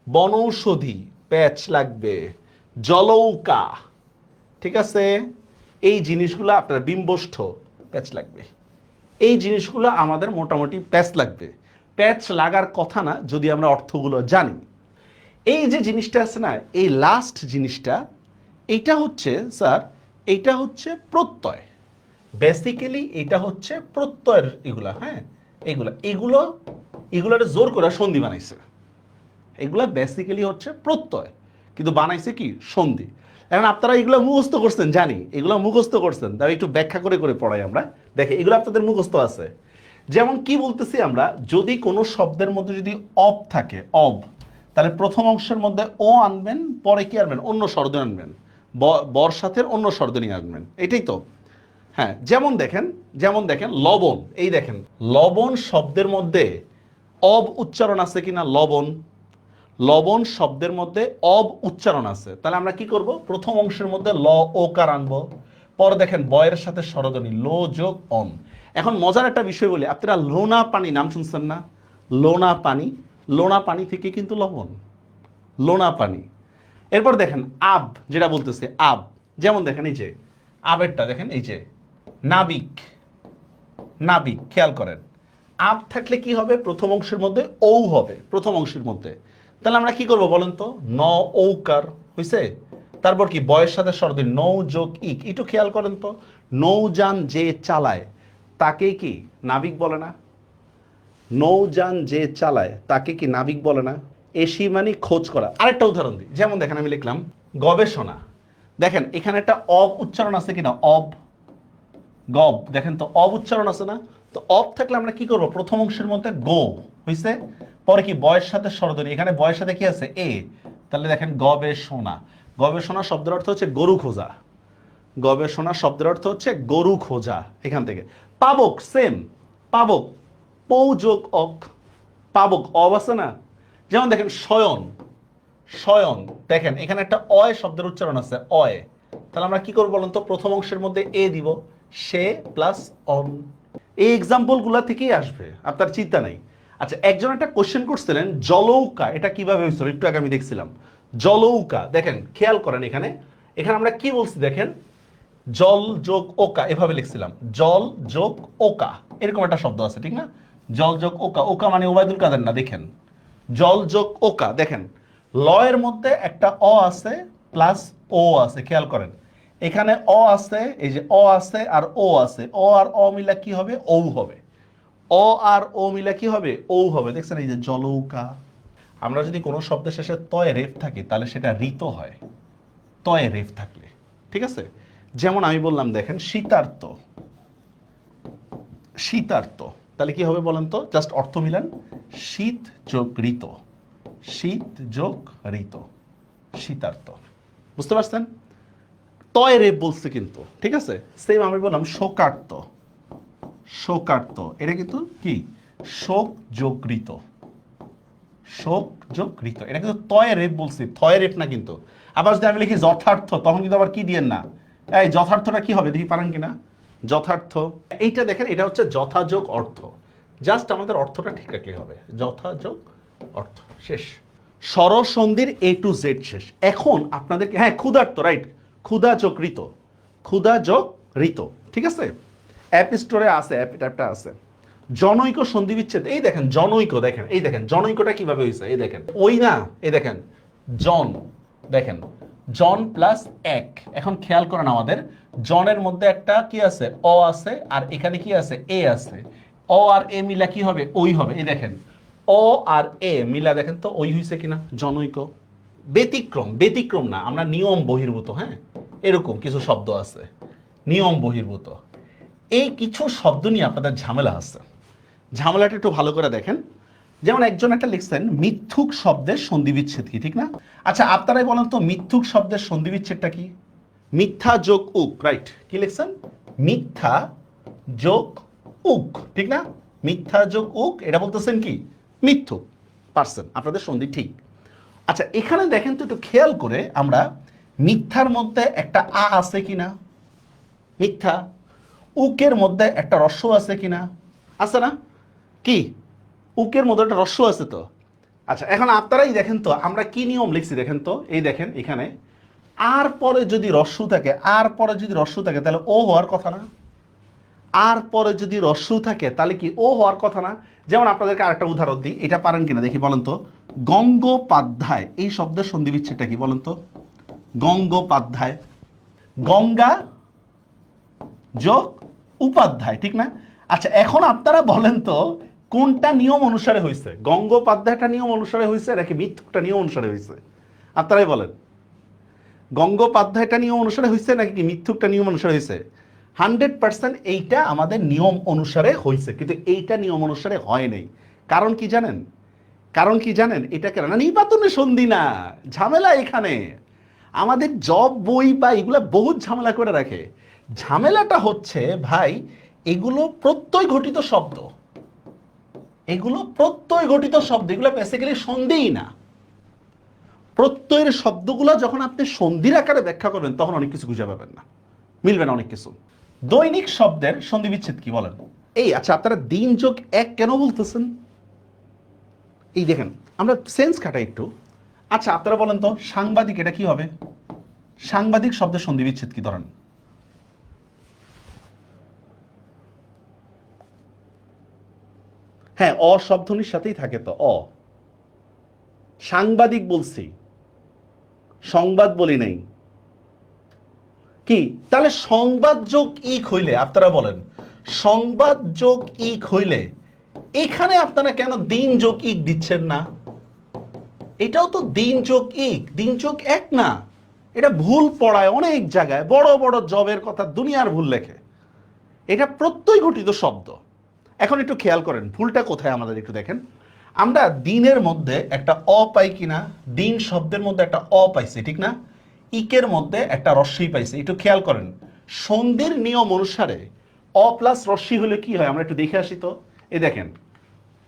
বনৌষধি, প্যাচ লাগবে। জলৌকা, ঠিক আছে? এই জিনিসগুলো আপনার বিম্বষ্ঠ, প্যাচ লাগবে। এই জিনিসগুলো আমাদের মোটামুটি প্যাচ লাগবে। প্যাচ লাগার কথা না যদি আমরা অর্থগুলো জানি। এই যে জিনিসটা আছে না, এই লাস্ট জিনিসটা, এইটা হচ্ছে স্যার, এইটা হচ্ছে প্রত্যয়। বেসিক্যালি এটা হচ্ছে প্রত্যয়ের এগুলা, হ্যাঁ এগুলোর জোর করে সন্ধি বানাইছে। এগুলা বেসিক্যালি হচ্ছে প্রত্যয়, কিন্তু বানাইছে কি সন্ধি। এখন আপনারা এগুলো মুখস্থ করছেন জানি, এগুলো মুখস্থ করছেন, তাই একটু ব্যাখ্যা করে করে পড়াই আমরা। দেখে এগুলো আপনাদের মুখস্থ আছে। যেমন কি বলতেছি আমরা, যদি কোনো শব্দের মধ্যে যদি অব থাকে, অব, তাহলে প্রথম অংশের মধ্যে ও আনবেন, পরে কি আনবেন অন্য স্বরধ্বনি আনবেন, বর সাথে অন্য স্বরধ্বনি আনবেন, এটাই তো। হ্যাঁ যেমন দেখেন লবণ, এই দেখেন লবণ শব্দের মধ্যে অব উচ্চারণ আছে কিনা, লবণ, লবণ শব্দের মধ্যে অব উচ্চারণ আছে। তাহলে আমরা কি করব, প্রথম অংশের মধ্যে ল ওকার আনবো, পরে দেখেন বয়ের সাথে স্বরধ্বনি লো যোগ অন। এখন মজার একটা বিষয় বলি, আপনারা লোনা পানি নাম শুনছেন না? লোনা পানি, লোনা পানি থেকে কিন্তু লবণ, লোনা পানি। এরপর দেখেন আব, যেটা বলতেছে আব, যেমন দেখেন এই যে আবেরটা দেখেন, এই যে নাবিক, নাবিক, খেয়াল করেন আব থাকলে কি হবে, প্রথম অংশের মধ্যে ঔ হবে, প্রথম অংশের মধ্যে। তাহলে আমরা কি করব বলেন তো, ন ঔকার হইছে। তারপর কি বয়ের সাথে স্বরধ্বনি নৌ যোগ ইক, একটু খেয়াল করেন তো, নৌযান যে চালায় তাকে কি নাবিক বলে না? নৌযান যে চালায় তাকে কি নাবিক বলে না? এসি মানে খোঁজ করা। আরেকটা উদাহরণ দিই, যেমন দেখেন আমি লিখলাম গবেষণা, দেখেন এখানে একটা অব উচ্চারণ আছে কিনা, অব, গব, দেখেন তো অব উচ্চারণ আছে না? তো অব থাকলে আমরা কি করব, প্রথম অংশের মধ্যে গো হইছে, পরে কি বয়ের সাথে স্বরধ্বনি, এখানে বয়ের সাথে কি আছে এ, তাহলে দেখেন গবেষণা। গবেষণা শব্দের অর্থ হচ্ছে গরু খোঁজা, গবেষণা শব্দের অর্থ হচ্ছে গরু খোঁজা। এখান থেকে পাবক, সেম পাবক, পৌ যোগ অক, পাবক, অব আছে না? যেমন দেখেন শয়ন, শয়ন, দেখেন এখানে একটা অয় শব্দের উচ্চারণ আছে, অয়। তাহলে আমরা কি করবো বলুন তো, প্রথম অংশের মধ্যে এ দিব, সে প্লাস অন। এই এক্সাম্পল গুলা থেকেই আসবে, আপনার চিন্তা নাই। আচ্ছা, একজন একটা কোশ্চেন করছিলেন জলৌকা, এটা কিভাবে হয়েছিল একটু আগে আমি দেখছিলাম। জলৌকা, দেখেন খেয়াল করেন এখানে, এখানে আমরা কি বলছি দেখেন, জল যোগ ওকা, এভাবে লিখছিলাম, জল যোগ ওকা, এরকম একটা শব্দ আছে ঠিক না? জল যোগ ওকা, ওকা মানে ওবায়দুল কাদের না, দেখেন জল যোগ ওকা, দেখেন লয়ের মধ্যে একটা অ আছে প্লাস ও আছে, খেয়াল করেন এখানে অ আছে, এই যে অ আছে আর ও আছে, অ আর অ মিলা কি হবে, ঔ হবে। অ আর ও মিলা কি হবে, ঔ হবে। দেখছেন এই যে জলৌকা, আমরা যদি কোনো শব্দের শেষে তয় রেফ থাকে তাহলে সেটা ঋত হয় তয় রেফ থাকলে, ঠিক আছে? যেমন আমি বললাম দেখেন শীতার্ত, শীতার্ত, তাহলে কি হবে বলেন তো? জাস্ট অর্থ মিলান, শীত যোগ ঋত, শীত যোগ ঋত, শীতার্ত। বুঝতে পারছেন? তয় রেফ বলছে কিন্তু, ঠিক আছে? সেম আমি বললাম শোকার্ত, শোকার্ত, এটা কিন্তু কি শোক যোগ ঋত, শোক যোগ ঋত, এটা কিন্তু তয় রেফ বলছি, থয় রেফ না কিন্তু। আবার যদি আমি লিখি যথার্থ তখন কিন্তু আবার কি দিয়েন না, এই যথার্থটা কি হবে দেখি পারেন কিনা? যথার্থ, এইটা দেখেন এটা হচ্ছে যথাযোগ অর্থ, জাস্ট আমাদের অর্থটা ঠিক রাখলে হবে, যথাযোগ অর্থ, শেষ। স্বরসন্ধির এ টু জেড শেষ। এখন আপনাদেরকে, হ্যাঁ ক্ষুধার্ত, রাইট, ক্ষুধা যোগ ঋত, ক্ষুধা যোগ ঋত, ঠিক আছে? অ্যাপ স্টোরে আছে, অ্যাপটা আছে। জনৈক সন্ধি বিচ্ছেদ, এই দেখেন জনৈক, দেখেন এই দেখেন জনৈকটা কিভাবে হয়েছে, এই দেখেন ওই না, এই দেখেন জন, দেখেন জন প্লাস এক। এখন খেয়াল করেন আমাদের জনের মধ্যে একটা কি আছে, অ আছে, আর এখানে কি আছে, এ আছে। অ আর এ মিলা কি হবে, ওই হবে। এই দেখেন অ আর এ মিলা দেখেন তো ওই হয়েছে কিনা, জনৈক। ব্যতিক্রম, ব্যতিক্রম না, আমরা নিয়ম বহির্ভূত, হ্যাঁ এরকম কিছু শব্দ আছে নিয়ম বহির্ভূত। এই কিছু শব্দ নিয়ে আপনাদের ঝামেলা আছে, ঝামেলাটা একটু ভালো করে দেখেন। যেমন একজন একটা লিখছেন মিথ্যুক শব্দের সন্ধিবিচ্ছেদ কি, ঠিক না? আচ্ছা আপনারাই বলেন তো মিথ্যুক শব্দের সন্ধিবিচ্ছেদটা কি? মিথ্যা যোগ উক, রাইট, কি লিখছেন? মিথ্যা যোগ উক, ঠিক না? মিথ্যা যোগ উক, এটা বলতেছেন কি মিথ্যুক, পারছেন, আপনাদের সন্ধি ঠিক। আচ্ছা এখানে দেখেন তো একটু খেয়াল করে, আমরা মিথ্যার মধ্যে একটা আ আছে কিনা, মিথ্যা। উকের মধ্যে একটা রস্য আছে কিনা, আছে না? কি উকের মধ্যে একটা রস্য আছে তো। আচ্ছা এখন আপনারাই দেখেন তো আমরা কি নিয়ম লিখছি, দেখেন তো, এই দেখেন এখানে আর পরে যদি রস্য থাকে, আর পরে যদি রস্য থাকে তাহলে ও হওয়ার কথা না? আর পরে যদি রস্য থাকে তাহলে কি ও হওয়ার কথা না? যেমন আপনাদেরকে আরেকটা উদাহরণ দিই, এটা পারেন কিনা দেখি বলেন তো। গঙ্গোপাধ্যায় এই শব্দের সন্ধি বিচ্ছেদটা কি বলেন তো? গঙ্গোপাধ্যায়, গঙ্গা যোগ উপাধ্যায়, ঠিক না? আচ্ছা এখন আপনারা বলেন তো কোনটা নিয়ম অনুসারে হয়েছে, গঙ্গোপাধ্যায়টা নিয়ম অনুসারে হয়েছে নাকি মিথ্যুকটা নিয়ম অনুসারে হয়েছে? আপনারাই বলেন, গঙ্গোপাধ্যায়টা নিয়ম অনুসারে হয়েছে নাকি মিথ্যুকটা নিয়ম অনুসারে হয়েছে? 100% এইটা আমাদের নিয়ম অনুসারে হয়েছে, কিন্তু এইটা নিয়ম অনুসারে হয় নাই। কারণ কি জানেন? কারণ কি জানেন? এটা কেন না, নিপাতনের সন্ধি না, ঝামেলা এখানে। আমাদের জব বই বা এগুলো বহুত ঝামেলা করে রাখে। ঝামেলাটা হচ্ছে ভাই এগুলো প্রত্যয় ঘটিত শব্দ, এগুলো প্রত্যয় ঘটিত শব্দ, এগুলো বেসিক্যালি সন্ধিই না। প্রত্যয়ের শব্দগুলো যখন আপনি সন্ধির আকারে ব্যাখ্যা করবেন তখন অনেক কিছু খুঁজে পাবেন না, মিলবে না অনেক কিছু। দৈনিক শব্দের সন্ধি বিচ্ছেদ কি বলেন? এই আচ্ছা আপনারা দিন যোগ এক কেন বলতেছেন? এই দেখেন আমরা সেন্স কাটাই একটু। আচ্ছা আপনারা বলেন তো সাংবাদিক, এটা কি হবে? সাংবাদিক শব্দের সন্ধি বিচ্ছেদ কি ধরেন? হ্যাঁ অশব্দনির সাথেই থাকে তো অ। সাংবাদিক বলছি, সংবাদ বলি নাই। কি তাহলে সংবাদ যোগ ইক হইলে, আপনারা বলেন সংবাদ যোগ ইক হইলে এখানে আপনারা কেন দিন যোগ ইক দিচ্ছেন না? এটাও তো দিন যোগ ইক, দিন যোগ এক না। এটা ভুল পড়ায় অনেক জায়গায়, বড় বড় জবের কথা দুনিয়ার ভুল লেখে। এটা প্রত্যয় ঘটিত শব্দ। এখন একটু খেয়াল করেন ভুলটা কোথায় আমাদের একটু দেখেন। আমরা দিনের মধ্যে একটা অ পাই কিনা, দিন শব্দের মধ্যে একটা অ পাইছি, ঠিক না? ইকের মধ্যে একটা রস্যই পাইছি, একটু খেয়াল করেন। সন্ধির নিয়ম অনুসারে অ প্লাস রস্যই হলে কি হয় আমরা একটু দেখে আসি তো। এই দেখেন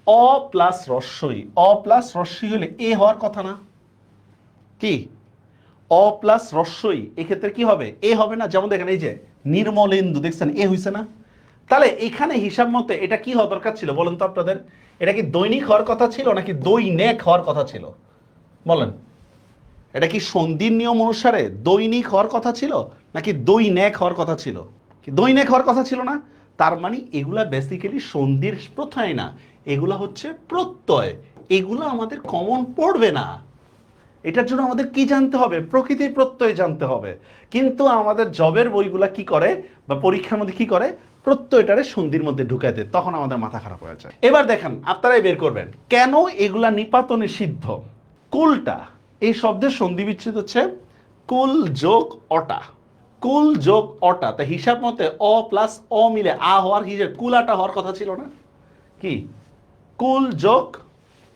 অ প্লাস রস্যই, অ প্লাস রস্যই হলে এ হওয়ার কথা না? কি অ প্লাস রস্যই এক্ষেত্রে কি হবে, এ হবে না? যেমন দেখেন এই যে নির্মলেন্দু, দেখছেন এ হইছে না? তাহলে এখানে হিসাব মতে এটা কি হওয়া দরকার ছিল বলেন তো আপনাদের? এটা কি দৈনিক হওয়ার কথা ছিল নাকি দৈনিক হওয়ার কথা ছিল? বলেন, এটা কি সন্ধির নিয়ম অনুসারে দৈনিক হওয়ার কথা ছিল নাকি দৈনিক হওয়ার কথা ছিল? কি দৈনিক হওয়ার কথা ছিল না? তার মানে এগুলা বেসিক্যালি সন্ধির প্রত্যয় না, এগুলা হচ্ছে প্রত্যয়। এগুলো আমাদের কমন পড়বে না। এটার জন্য আমাদের কি জানতে হবে? প্রকৃতির প্রত্যয় জানতে হবে। কিন্তু আমাদের জবের বইগুলা কি করে বা পরীক্ষার মধ্যে কি করে, প্রত্যয়টারে সন্ধির মধ্যে ঢুকাইতে, তখন আমাদের মাথা খারাপ হয়ে যায়। এবার দেখেন আপনারাই বের করবেন কেন এগুলা নিপাতনে সিদ্ধ। কুলটা, এই শব্দের সন্ধি বিচ্ছেদ হচ্ছে কুল যোগ অটা। কুল যোগ অটা, তা হিসাব মতে অ প্লাস অ মিলে আ হওয়ার হিসেবে কুলাটা হওয়ার কথা ছিল না? কি কুল যোগ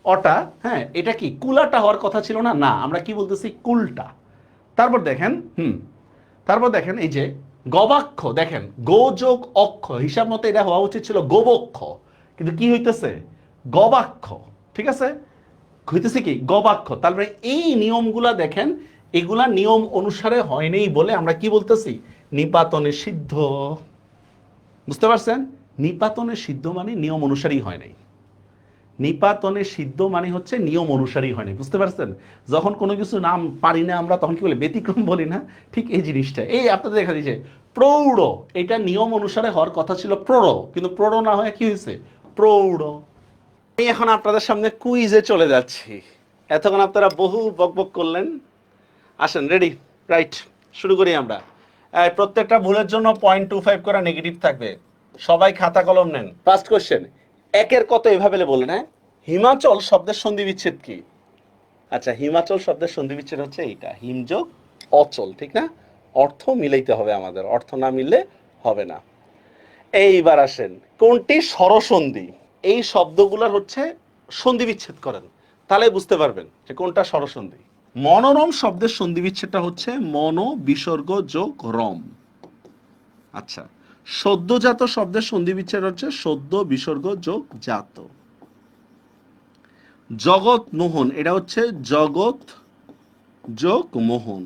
অটা, হ্যাঁ এটা কি কুলাটা হওয়ার কথা ছিল না? না, আমরা কি বলতেছি কুলটা। তারপর দেখেন তারপর দেখেন এই যে গবাক্ষ, দেখেন গো যোগ অক্ষ, হিসাব মতো এটা হওয়া উচিত ছিল গোবক্ষ, কিন্তু কি হইতেছে গবাক্ষ। ঠিক আছে, হইতেছে কি গবাক্ষ। তারপরে এই নিয়মগুলা দেখেন, এগুলা নিয়ম অনুসারে হয়নি বলে আমরা কি বলতেছি নিপাতনে সিদ্ধ। বুঝতে পারছেন? নিপাতনে সিদ্ধ মানে নিয়ম অনুসারেই হয় নাই। নিপাতনে সিদ্ধ মানে হচ্ছে নিয়ম অনুসারেই হয় নাই। বুঝতে পারছেন? যখন কোনো কিছু নাম পারি না আমরা তখন কি বলি ব্যতিক্রম বলি না? ঠিক এই জিনিসটা এই আপনাদের দেখা দিয়েছে প্রৌঢ়, এটা নিয়ম অনুসারে হওয়ার কথা ছিল প্রৌঢ়, কিন্তু প্রৌঢ় না হয়ে কি হয়েছে প্রৌঢ়। আমি এখন আপনাদের সামনে কুইজে চলে যাচ্ছি। এতক্ষণ আপনারা বহু বকবক করলেন, আসেন রেডি, রাইট, শুরু করি আমরা। প্রত্যেকটা ভুলের জন্য 0.25 করে নেগেটিভ থাকবে। সবাই খাতা কলম নেন। ফার্স্ট কোশ্চেন, একের কত এভাবে বলেন, হ্যাঁ হিমাচল শব্দের সন্ধি বিচ্ছেদ কি? আচ্ছা, হিমাচল শব্দের সন্ধি বিচ্ছেদ হচ্ছে এইটা, হিম যোগ অচল, ঠিক না? অর্থ মিলাইতে হবে আমাদের, অর্থ না মিললে হবে না। এইবার আসেন, কোনটি স্বরসন্ধি? এই শব্দগুলোর হচ্ছে সন্ধি বিচ্ছেদ করেন, তাহলে বুঝতে পারবেন যে কোনটা স্বরসন্ধি। মনোরম শব্দের সন্ধি বিচ্ছেদটা হচ্ছে মন বিসর্গ যোগ রম। আচ্ছা, সদ্যজাত শব্দের সন্ধি বিচ্ছেদ হচ্ছে সদ্য বিসর্গ যোগ জাত। জগৎ মোহন, এটা হচ্ছে জগৎ যোগ মোহন।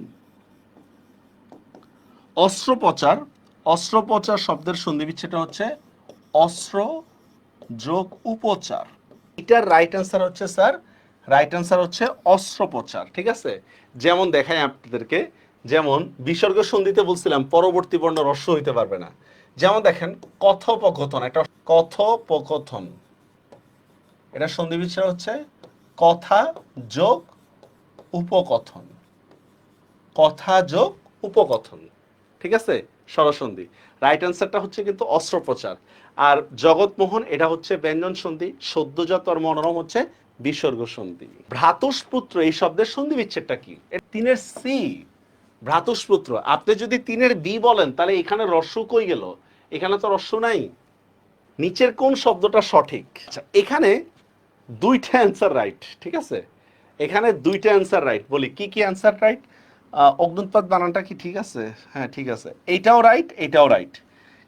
অস্ত্রোপচার, অস্ত্রোপচার শব্দের সন্ধি বিচ্ছেদটা হচ্ছে অস্ত্র যোগ উপচার। এটার রাইট অ্যান্সার হচ্ছে স্যার, রাইট অ্যান্সার হচ্ছে অস্ত্রোপচার। ঠিক আছে, যেমন দেখাই আপনাদেরকে, যেমন বিসর্গ সন্ধিতে বলছিলাম পরবর্তী বর্ণ হ্রস্ব হইতে পারবে না। যেমন দেখেন কথোপকথন, একটা কথোপকথন, এটা সন্ধি বিচ্ছেদ হচ্ছে কথা যোগ উপকথন, কথা যোগ উপকথন। ঠিক আছে, স্বরসন্ধি। রাইট অ্যান্সারটা হচ্ছে কিন্তু অস্ত্রোপচার। আর জগৎমোহন এটা হচ্ছে ব্যঞ্জন সন্ধি, সদ্যজাত আর মনোরম হচ্ছে বিসর্গ সন্ধি। ভ্রাতুষ্পুত্র এই শব্দের সন্ধি বিচ্ছেদটা কি? তিনের সি, ভ্রাতুষ্পুত্র। আপনি যদি তিনের বি বলেন তাহলে এখানে রস্য কই গেল? এখানে তো রস্য নাই। নিচের কোন শব্দটা সঠিক? আচ্ছা, এখানে দুইটা অ্যান্সার রাইট। ঠিক আছে, এখানে দুইটা অ্যান্সার রাইট। বলি কি কি অ্যান্সার রাইট? অগ্নুৎপাত বানানটা কি ঠিক আছে? হ্যাঁ ঠিক আছে, এইটাও রাইট, এইটাও রাইট।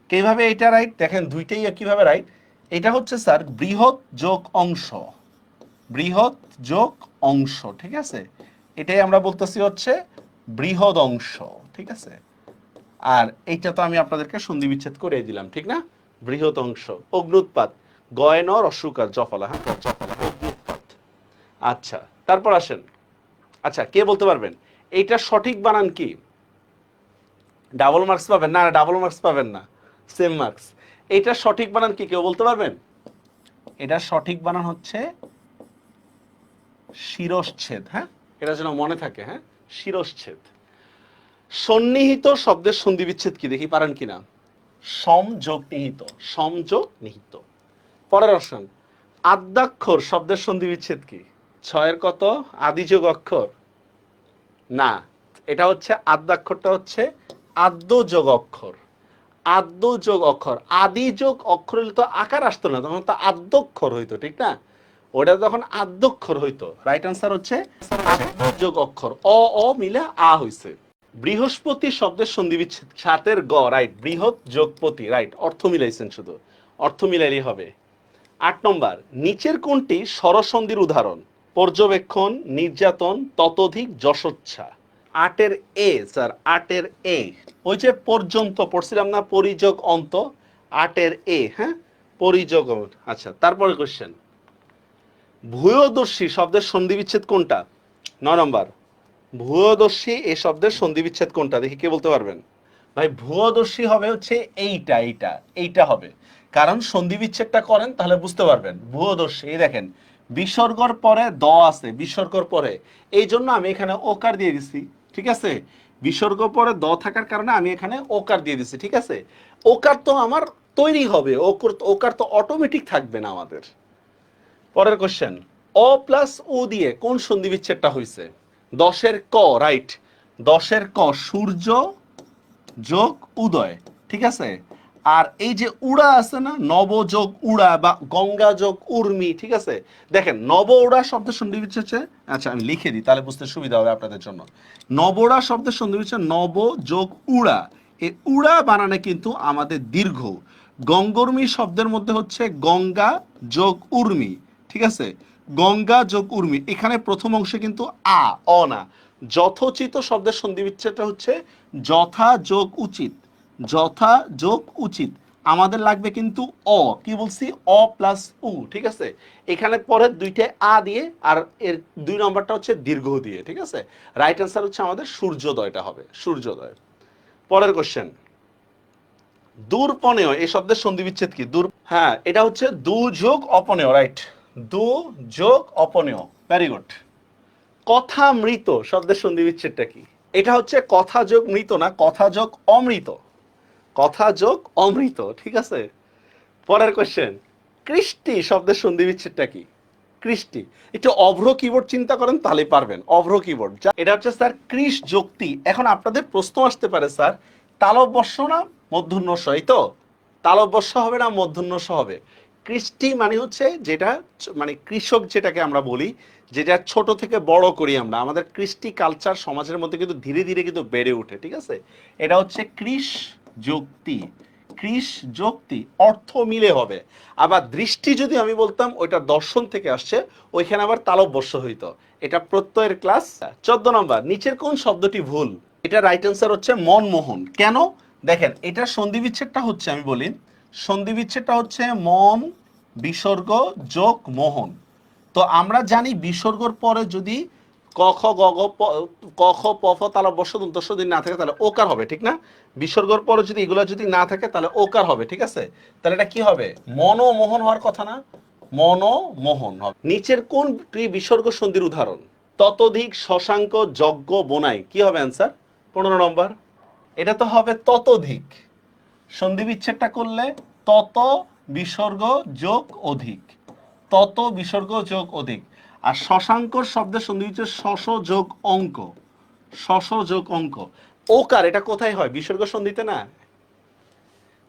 কিভাবে এটা রাইট দেখেন, দুইটাই কিভাবে রাইট। এটা হচ্ছে স্যার বৃহৎ যোগ অংশ, বৃহৎ যোগ অংশ। ঠিক আছে, এটাই আমরা বলতেছি হচ্ছে বৃহৎ অংশ। ঠিক আছে, আর এইটা তো আমি আপনাদেরকে সন্ধি বিচ্ছেদ করে দিলাম, ঠিক না? বৃহৎ অংশ। অগ্নুৎপাত গয়ন রস্যকার জফলা, হ্যাঁ জফলা অগ্নুৎপাত। আচ্ছা, তারপর আসেন, আচ্ছা কে বলতে পারবেন এইটা সঠিক বানান কি? ডাবল মার্কস পাবেন না? ডাবল মার্কস পাবেন না, সেম মার্কস। এইটা সঠিক বানান কি কেউ বলতে পারবেন? এটা সঠিক বানান হচ্ছে শিরশ্ছেদ। হ্যাঁ, এটা যেন মনে থাকে, হ্যাঁ শিরশ্ছেদ। সন্নিহিত শব্দের সন্ধি বিচ্ছেদ কি দেখি পারেন কিনা? সমযোগ নিহিত, সমযোগ নিহিত। পরের অপশন, আদ্যাক্ষর শব্দের সন্ধি বিচ্ছেদ কি? ছয়ের কত? আদিযোগ অক্ষর না, এটা হচ্ছে আদ্যাক্ষরটা হচ্ছে আদ্য যোগ অক্ষর, আদ্য যোগ অক্ষর। আদি যোগ অক্ষর হলে তো আকার আসতো না, তখন তো আদ্যক্ষর হইতো, ঠিক না? ওটা তখন আদ্যক্ষর হইতো। রাইট আনসার হচ্ছে আদ্য যোগ অক্ষর, অ অ মিলে আ হইছে। বৃহস্পতি শব্দের সন্ধি বিচ্ছেদ 7 গ, রাইট, বৃহৎ যোগপতি, রাইট, অর্থ মিলাইছেন, শুধু অর্থ মিলাইলেই হবে। 8 নম্বর, নিচের কোনটি স্বরসন্ধির উদাহরণ? পর্যবেক্ষণ, নির্যাতন, ততোধিক, যশোচ্ছা। 8 এ স্যার, 8 এ ওই যে পর্যন্ত পড়ছিলাম না, পরিযোগ অন্ত, 8 এ, হ্যাঁ পরিযোগ। আচ্ছা, তারপরে কোশ্চেন, ভূয়দর্শী শব্দের সন্ধি বিচ্ছেদ কোনটা? 9 নম্বর, ভূয়দর্শী এই শব্দের সন্ধি বিচ্ছেদ কোনটা দেখি কে বলতে পারবেন? ভাই ভূয়দর্শী হবে হচ্ছে এইটা, এইটা, এইটা হবে। কারণ সন্ধি বিচ্ছেদটা করেন তাহলে বুঝতে পারবেন। ভূয়দর্শী, এই দেখেন বিসর্গর পরে দ আছে, বিসর্গর পরে, এই জন্য আমি এখানে ওকার দিয়ে দিছি। ঠিক আছে, বিসর্গ পরে দ থাকার কারণে আমি এখানে ওকার দিয়ে দিছি। ঠিক আছে, ওকার তো আমার তৈরি হবে, ওকার তো অটোমেটিক থাকবে না আমাদের। পরের কোশ্চেন, অ প্লাস উ দিয়ে কোন সন্ধি বিচ্ছেদটা হয়েছে? 10-এর ক, রাইট, 10-এর ক সূর্য যোগ উদয়, ঠিক আছে। আর এই যে উড়া আছে না, নব যোগ উড়া বা গঙ্গা যোগ উর্মি, ঠিক আছে। দেখেন নব উড়া শব্দের সন্ধি বিচ্ছেদ হচ্ছে, আচ্ছা আমি লিখে দিই তাহলে বুঝতে সুবিধা হবে আপনাদের জন্য। নবড়া শব্দের সন্ধি বিচ্ছেদ নব যোগ উড়া, এই উড়া বানানে কিন্তু আমাদের দীর্ঘ। গঙ্গর্মী শব্দের মধ্যে হচ্ছে গঙ্গা যোগ উর্মি, ঠিক আছে, গঙ্গা যোগ উর্মি। এখানে প্রথম অংশে কিন্তু অ না। যথোচিত শব্দের সন্ধি বিচ্ছেদটা হচ্ছে যথা যোগ উচিত, যথা যোগ উচিত। আমাদের লাগবে কিন্তু অ, কি বলছি, অ প্লাস উ, ঠিক আছে। এখানে পরে দুইটা আ দিয়ে আর এর 2 নম্বরটা হচ্ছে দীর্ঘ দিয়ে, ঠিক আছে। রাইট অ্যান্সার হচ্ছে আমাদের সূর্যোদয়টা হবে, সূর্যোদয়। পরের কোশ্চেন, দূরপনেয় এই শব্দের সন্ধি বিচ্ছেদ কি? দূর, হ্যাঁ এটা হচ্ছে দু যোগ অপনেয়, রাইট, দু যোগ অপনেয়, ভেরি গুড। কথা মৃত শব্দের সন্ধি বিচ্ছেদটা কি? এটা হচ্ছে কথা যোগ মৃত না, কথা যোগ অমৃত, কথা যোগ অমৃত, ঠিক আছে। পরের কোশ্চেন, কৃষ্টি শব্দের সন্ধি বিচ্ছেদটা কি? কৃষ্টি, একটু অভ্র কিবোর্ড চিন্তা করেন তাহলে পারবেন, অভ্র কিবোর্ড। এটা হচ্ছে স্যার কৃষ যুক্তি। এখন আপনাদের প্রশ্ন আসতে পারে স্যার তালব বর্ষ না মূর্ধন্য ষ, এই তো তালব বর্ষ হবে না মূর্ধন্য ষ হবে। কৃষ্টি মানে হচ্ছে যেটা, মানে কৃষক যেটাকে আমরা বলি, যেটা ছোট থেকে বড় করি আমরা, আমাদের কৃষ্টি কালচার সমাজের মধ্যে কিন্তু ধীরে ধীরে কিন্তু বেড়ে ওঠে, ঠিক আছে। এটা হচ্ছে কৃষ যুক্তি, কৃষ যুক্তি, অর্থ মিলে হবে। আবার দৃষ্টি যদি আমি বলতাম ওইটা দর্শন থেকে আসছে, ওইখানে আবার তালব বর্ষ হইতো। এটা প্রত্যয়ের ক্লাস। 14 নম্বর, নিচের কোন শব্দটি ভুল? এটা রাইট অ্যান্সার হচ্ছে মনমোহন। কেন? দেখেন এটা সন্ধি বিচ্ছেদটা হচ্ছে, আমি বলি সন্ধি বিচ্ছেদটা হচ্ছে মন বিসর্গ যোগ মোহন। তো আমরা জানি বিসর্গর পরে যদি ক খ গ গ ক খ প ফ তালব বর্ষ দন্ত স যদি না থাকে তাহলে ওকার হবে, ঠিক না? বিসর্গর পরে যদি এগুলো যদি না থাকে তাহলে ওকার হবে, ঠিক আছে। তাহলে এটা কি হবে? মনোমোহন হওয়ার কথা না, মনোমোহন হবে। নিচের কোনটি বিসর্গ সন্ধির উদাহরণ? ততোধিক শশাঙ্ক যজ্ঞ বোনাই, কি হবে অ্যান্সার? 15 নম্বর, এটা তো হবে ততোধিক। সন্ধি বিচ্ছেদটা করলে তত বিসর্গ যোগ অধিক, তত বিসর্গ যোগ অধিক। আর শশাঙ্কর শব্দের সন্ধি হচ্ছে শশ যোগ অঙ্ক, শশ যোগ অঙ্ক। ওকার এটা কোথায় হয়? বিসর্গ সন্ধিতে না।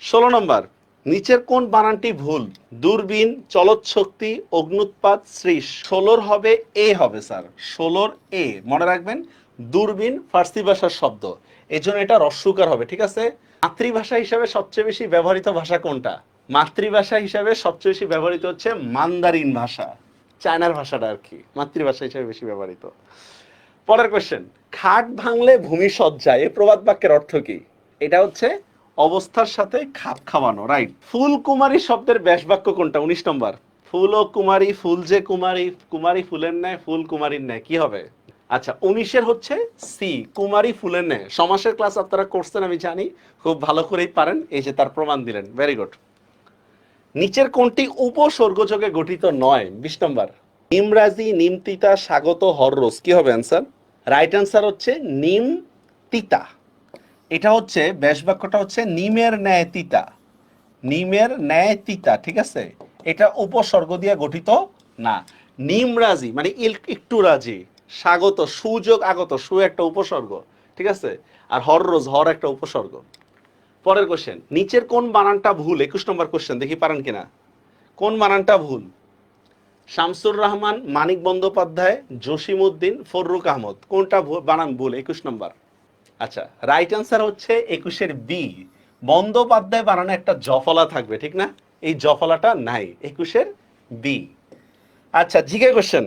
16 নম্বর, নিচের কোন বানানটি ভুল? দূরবীন, চলৎ শক্তি, অগ্নুৎপাত, সৃষ। 16 হবে এ হবে স্যার, 16 এ মনে রাখবেন। দূরবীন ফার্সি ভাষার শব্দ, এই জন্য এটা রস্যকার হবে, ঠিক আছে। মাতৃভাষা হিসাবে সবচেয়ে বেশি ব্যবহৃত ভাষা কোনটা? মাতৃভাষা হিসাবে সবচেয়ে বেশি ব্যবহৃত হচ্ছে মান্দারিন ভাষা, চায়নার ভাষাটা আর কি, মাতৃভাষা হিসাবে বেশি ব্যবহৃত। পরের কোশ্চেন, খাট ভাঙলে ভূমি সজ্জায়, এই প্রবাদ বাক্যের অর্থ কি? এটা হচ্ছে অবস্থার সাথে খাপ খাওয়ানো, রাইট। ফুল কুমারী শব্দের ব্যাস বাক্য কোনটা? 19 নম্বর, ফুল ও কুমারী, ফুল যে কুমারী, কুমারী ফুলের ন্যায়, ফুল কুমারীর ন্যায়, কি হবে? আচ্ছা 19-এর হচ্ছে সি, কুমারী ফুলের ন্যায়। সমাসের ক্লাস আপনারা করছেন আমি জানি, খুব ভালো করেই পারেন, এই যে তার প্রমাণ দিলেন, ভেরি গুড। নিচের কোনটি উপসর্গযোগে গঠিত নয়? 20 নম্বর, নিমরাজি, নিমতিতা, স্বাগত, হররোজ, কি হবে অ্যান্সার? রাইট অ্যান্সার হচ্ছে নিম তিতা। এটা হচ্ছে ব্যাস বাক্যটা হচ্ছে নিমের ন্যায় তিতা, নিমের ন্যায় তিতা, ঠিক আছে। এটা উপসর্গ দিয়ে গঠিত না। নিমরাজি মানে একটু রাজি, স্বাগত সুযোগ আগত, সু একটা উপসর্গ, ঠিক আছে। আর হররোজ, হর একটা উপসর্গ। পরের কোশ্চেন, নিচের কোন বানানটা ভুল? 21 নম্বর কোশ্চেন, দেখি পারেন কিনা। কোন বানানটা ভুল? শামসুর রহমান, মানিক বন্দ্যোপাধ্যায়, জসিম উদ্দিন, ফররুক আহমদ, কোনটা বানান ভুল? 21 নম্বর। আচ্ছা রাইট অ্যান্সার হচ্ছে 21-এর বি, বন্দ্যোপাধ্যায় বানানে একটা জফলা থাকবে, ঠিক না? এই জফলাটা নাই, 21-এর বি। আচ্ছা জিকে কোশ্চেন,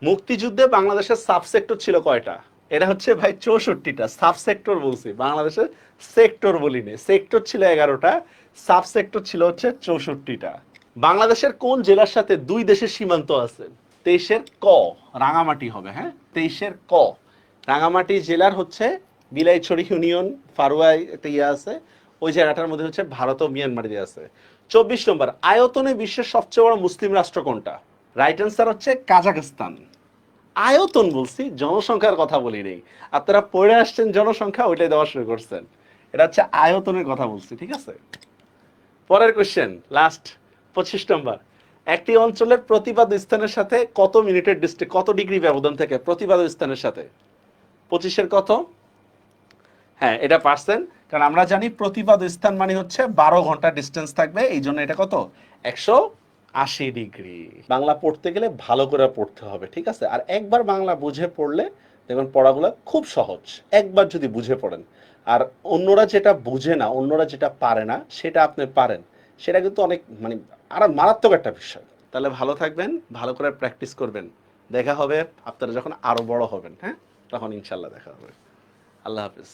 মুক্তিযুদ্ধে বাংলাদেশের সাবসেক্টর ছিল কয়টা? এটা হচ্ছে ভাই 64টা। সাবসেক্টর বলছি, বাংলাদেশের সেক্টর বলিনি, সেক্টর ছিল 11টা, সাবসেক্টর ছিল হচ্ছে 64টা। বাংলাদেশের কোন জেলার সাথে দুই দেশের সীমান্ত আছে? 23-এর ক, রাঙামাটি হবে, হ্যাঁ 23-এর ক। রাঙামাটি জেলার হচ্ছে বিলাইছড়ি ইউনিয়ন, ফারুয়ায় একটা ইয়ে আছে, ওই জায়গাটার মধ্যে হচ্ছে ভারত ও মিয়ানমার দিয়ে আছে। 24 নম্বর, আয়তনে বিশ্বের সবচেয়ে বড় মুসলিম রাষ্ট্র কোনটা? রাইট অ্যান্সার হচ্ছে কাজাখস্তান। আয়তন বলছি, জনসংখ্যার কথা বলি নেই। আপনারা পড়ে আসছেন জনসংখ্যা, ওইটাই দেওয়া শুরু করছেন। এটা হচ্ছে আয়তনের কথা বলছি, ঠিক আছে। পরের কোশ্চেন, লাস্ট 25 নম্বর। একটি অঞ্চলের প্রতিপাদ স্থানের সাথে কত মিনিটের ডিস্টেন্স, কত ডিগ্রি ব্যবধান থেকে প্রতিপাদ স্থানের সাথে? 25-এর কত? হ্যাঁ, এটা পারছেন, কারণ আমরা জানি প্রতিপাদ স্থান মানে হচ্ছে 12 ঘন্টা ডিস্টেন্স থাকবে, এই জন্য এটা কত? 180 ডিগ্রি। বাংলা পড়তে গেলে ভালো করে পড়তে হবে, ঠিক আছে? আর একবার বাংলা বুঝে পড়লে দেখবেন পড়াগুলো খুব সহজ, একবার যদি বুঝে পড়েন। আর অন্যরা যেটা বুঝে না, অন্যরা যেটা পারে না, সেটা আপনি পারেন, সেটা কিন্তু অনেক মানে আর মারাত্মক একটা বিষয়। তাহলে ভালো থাকবেন, ভালো করে প্র্যাকটিস করবেন। দেখা হবে আপনারা যখন আরো বড় হবেন, হ্যাঁ, তখন ইনশাল্লাহ দেখা হবে। আল্লাহ হাফিজ।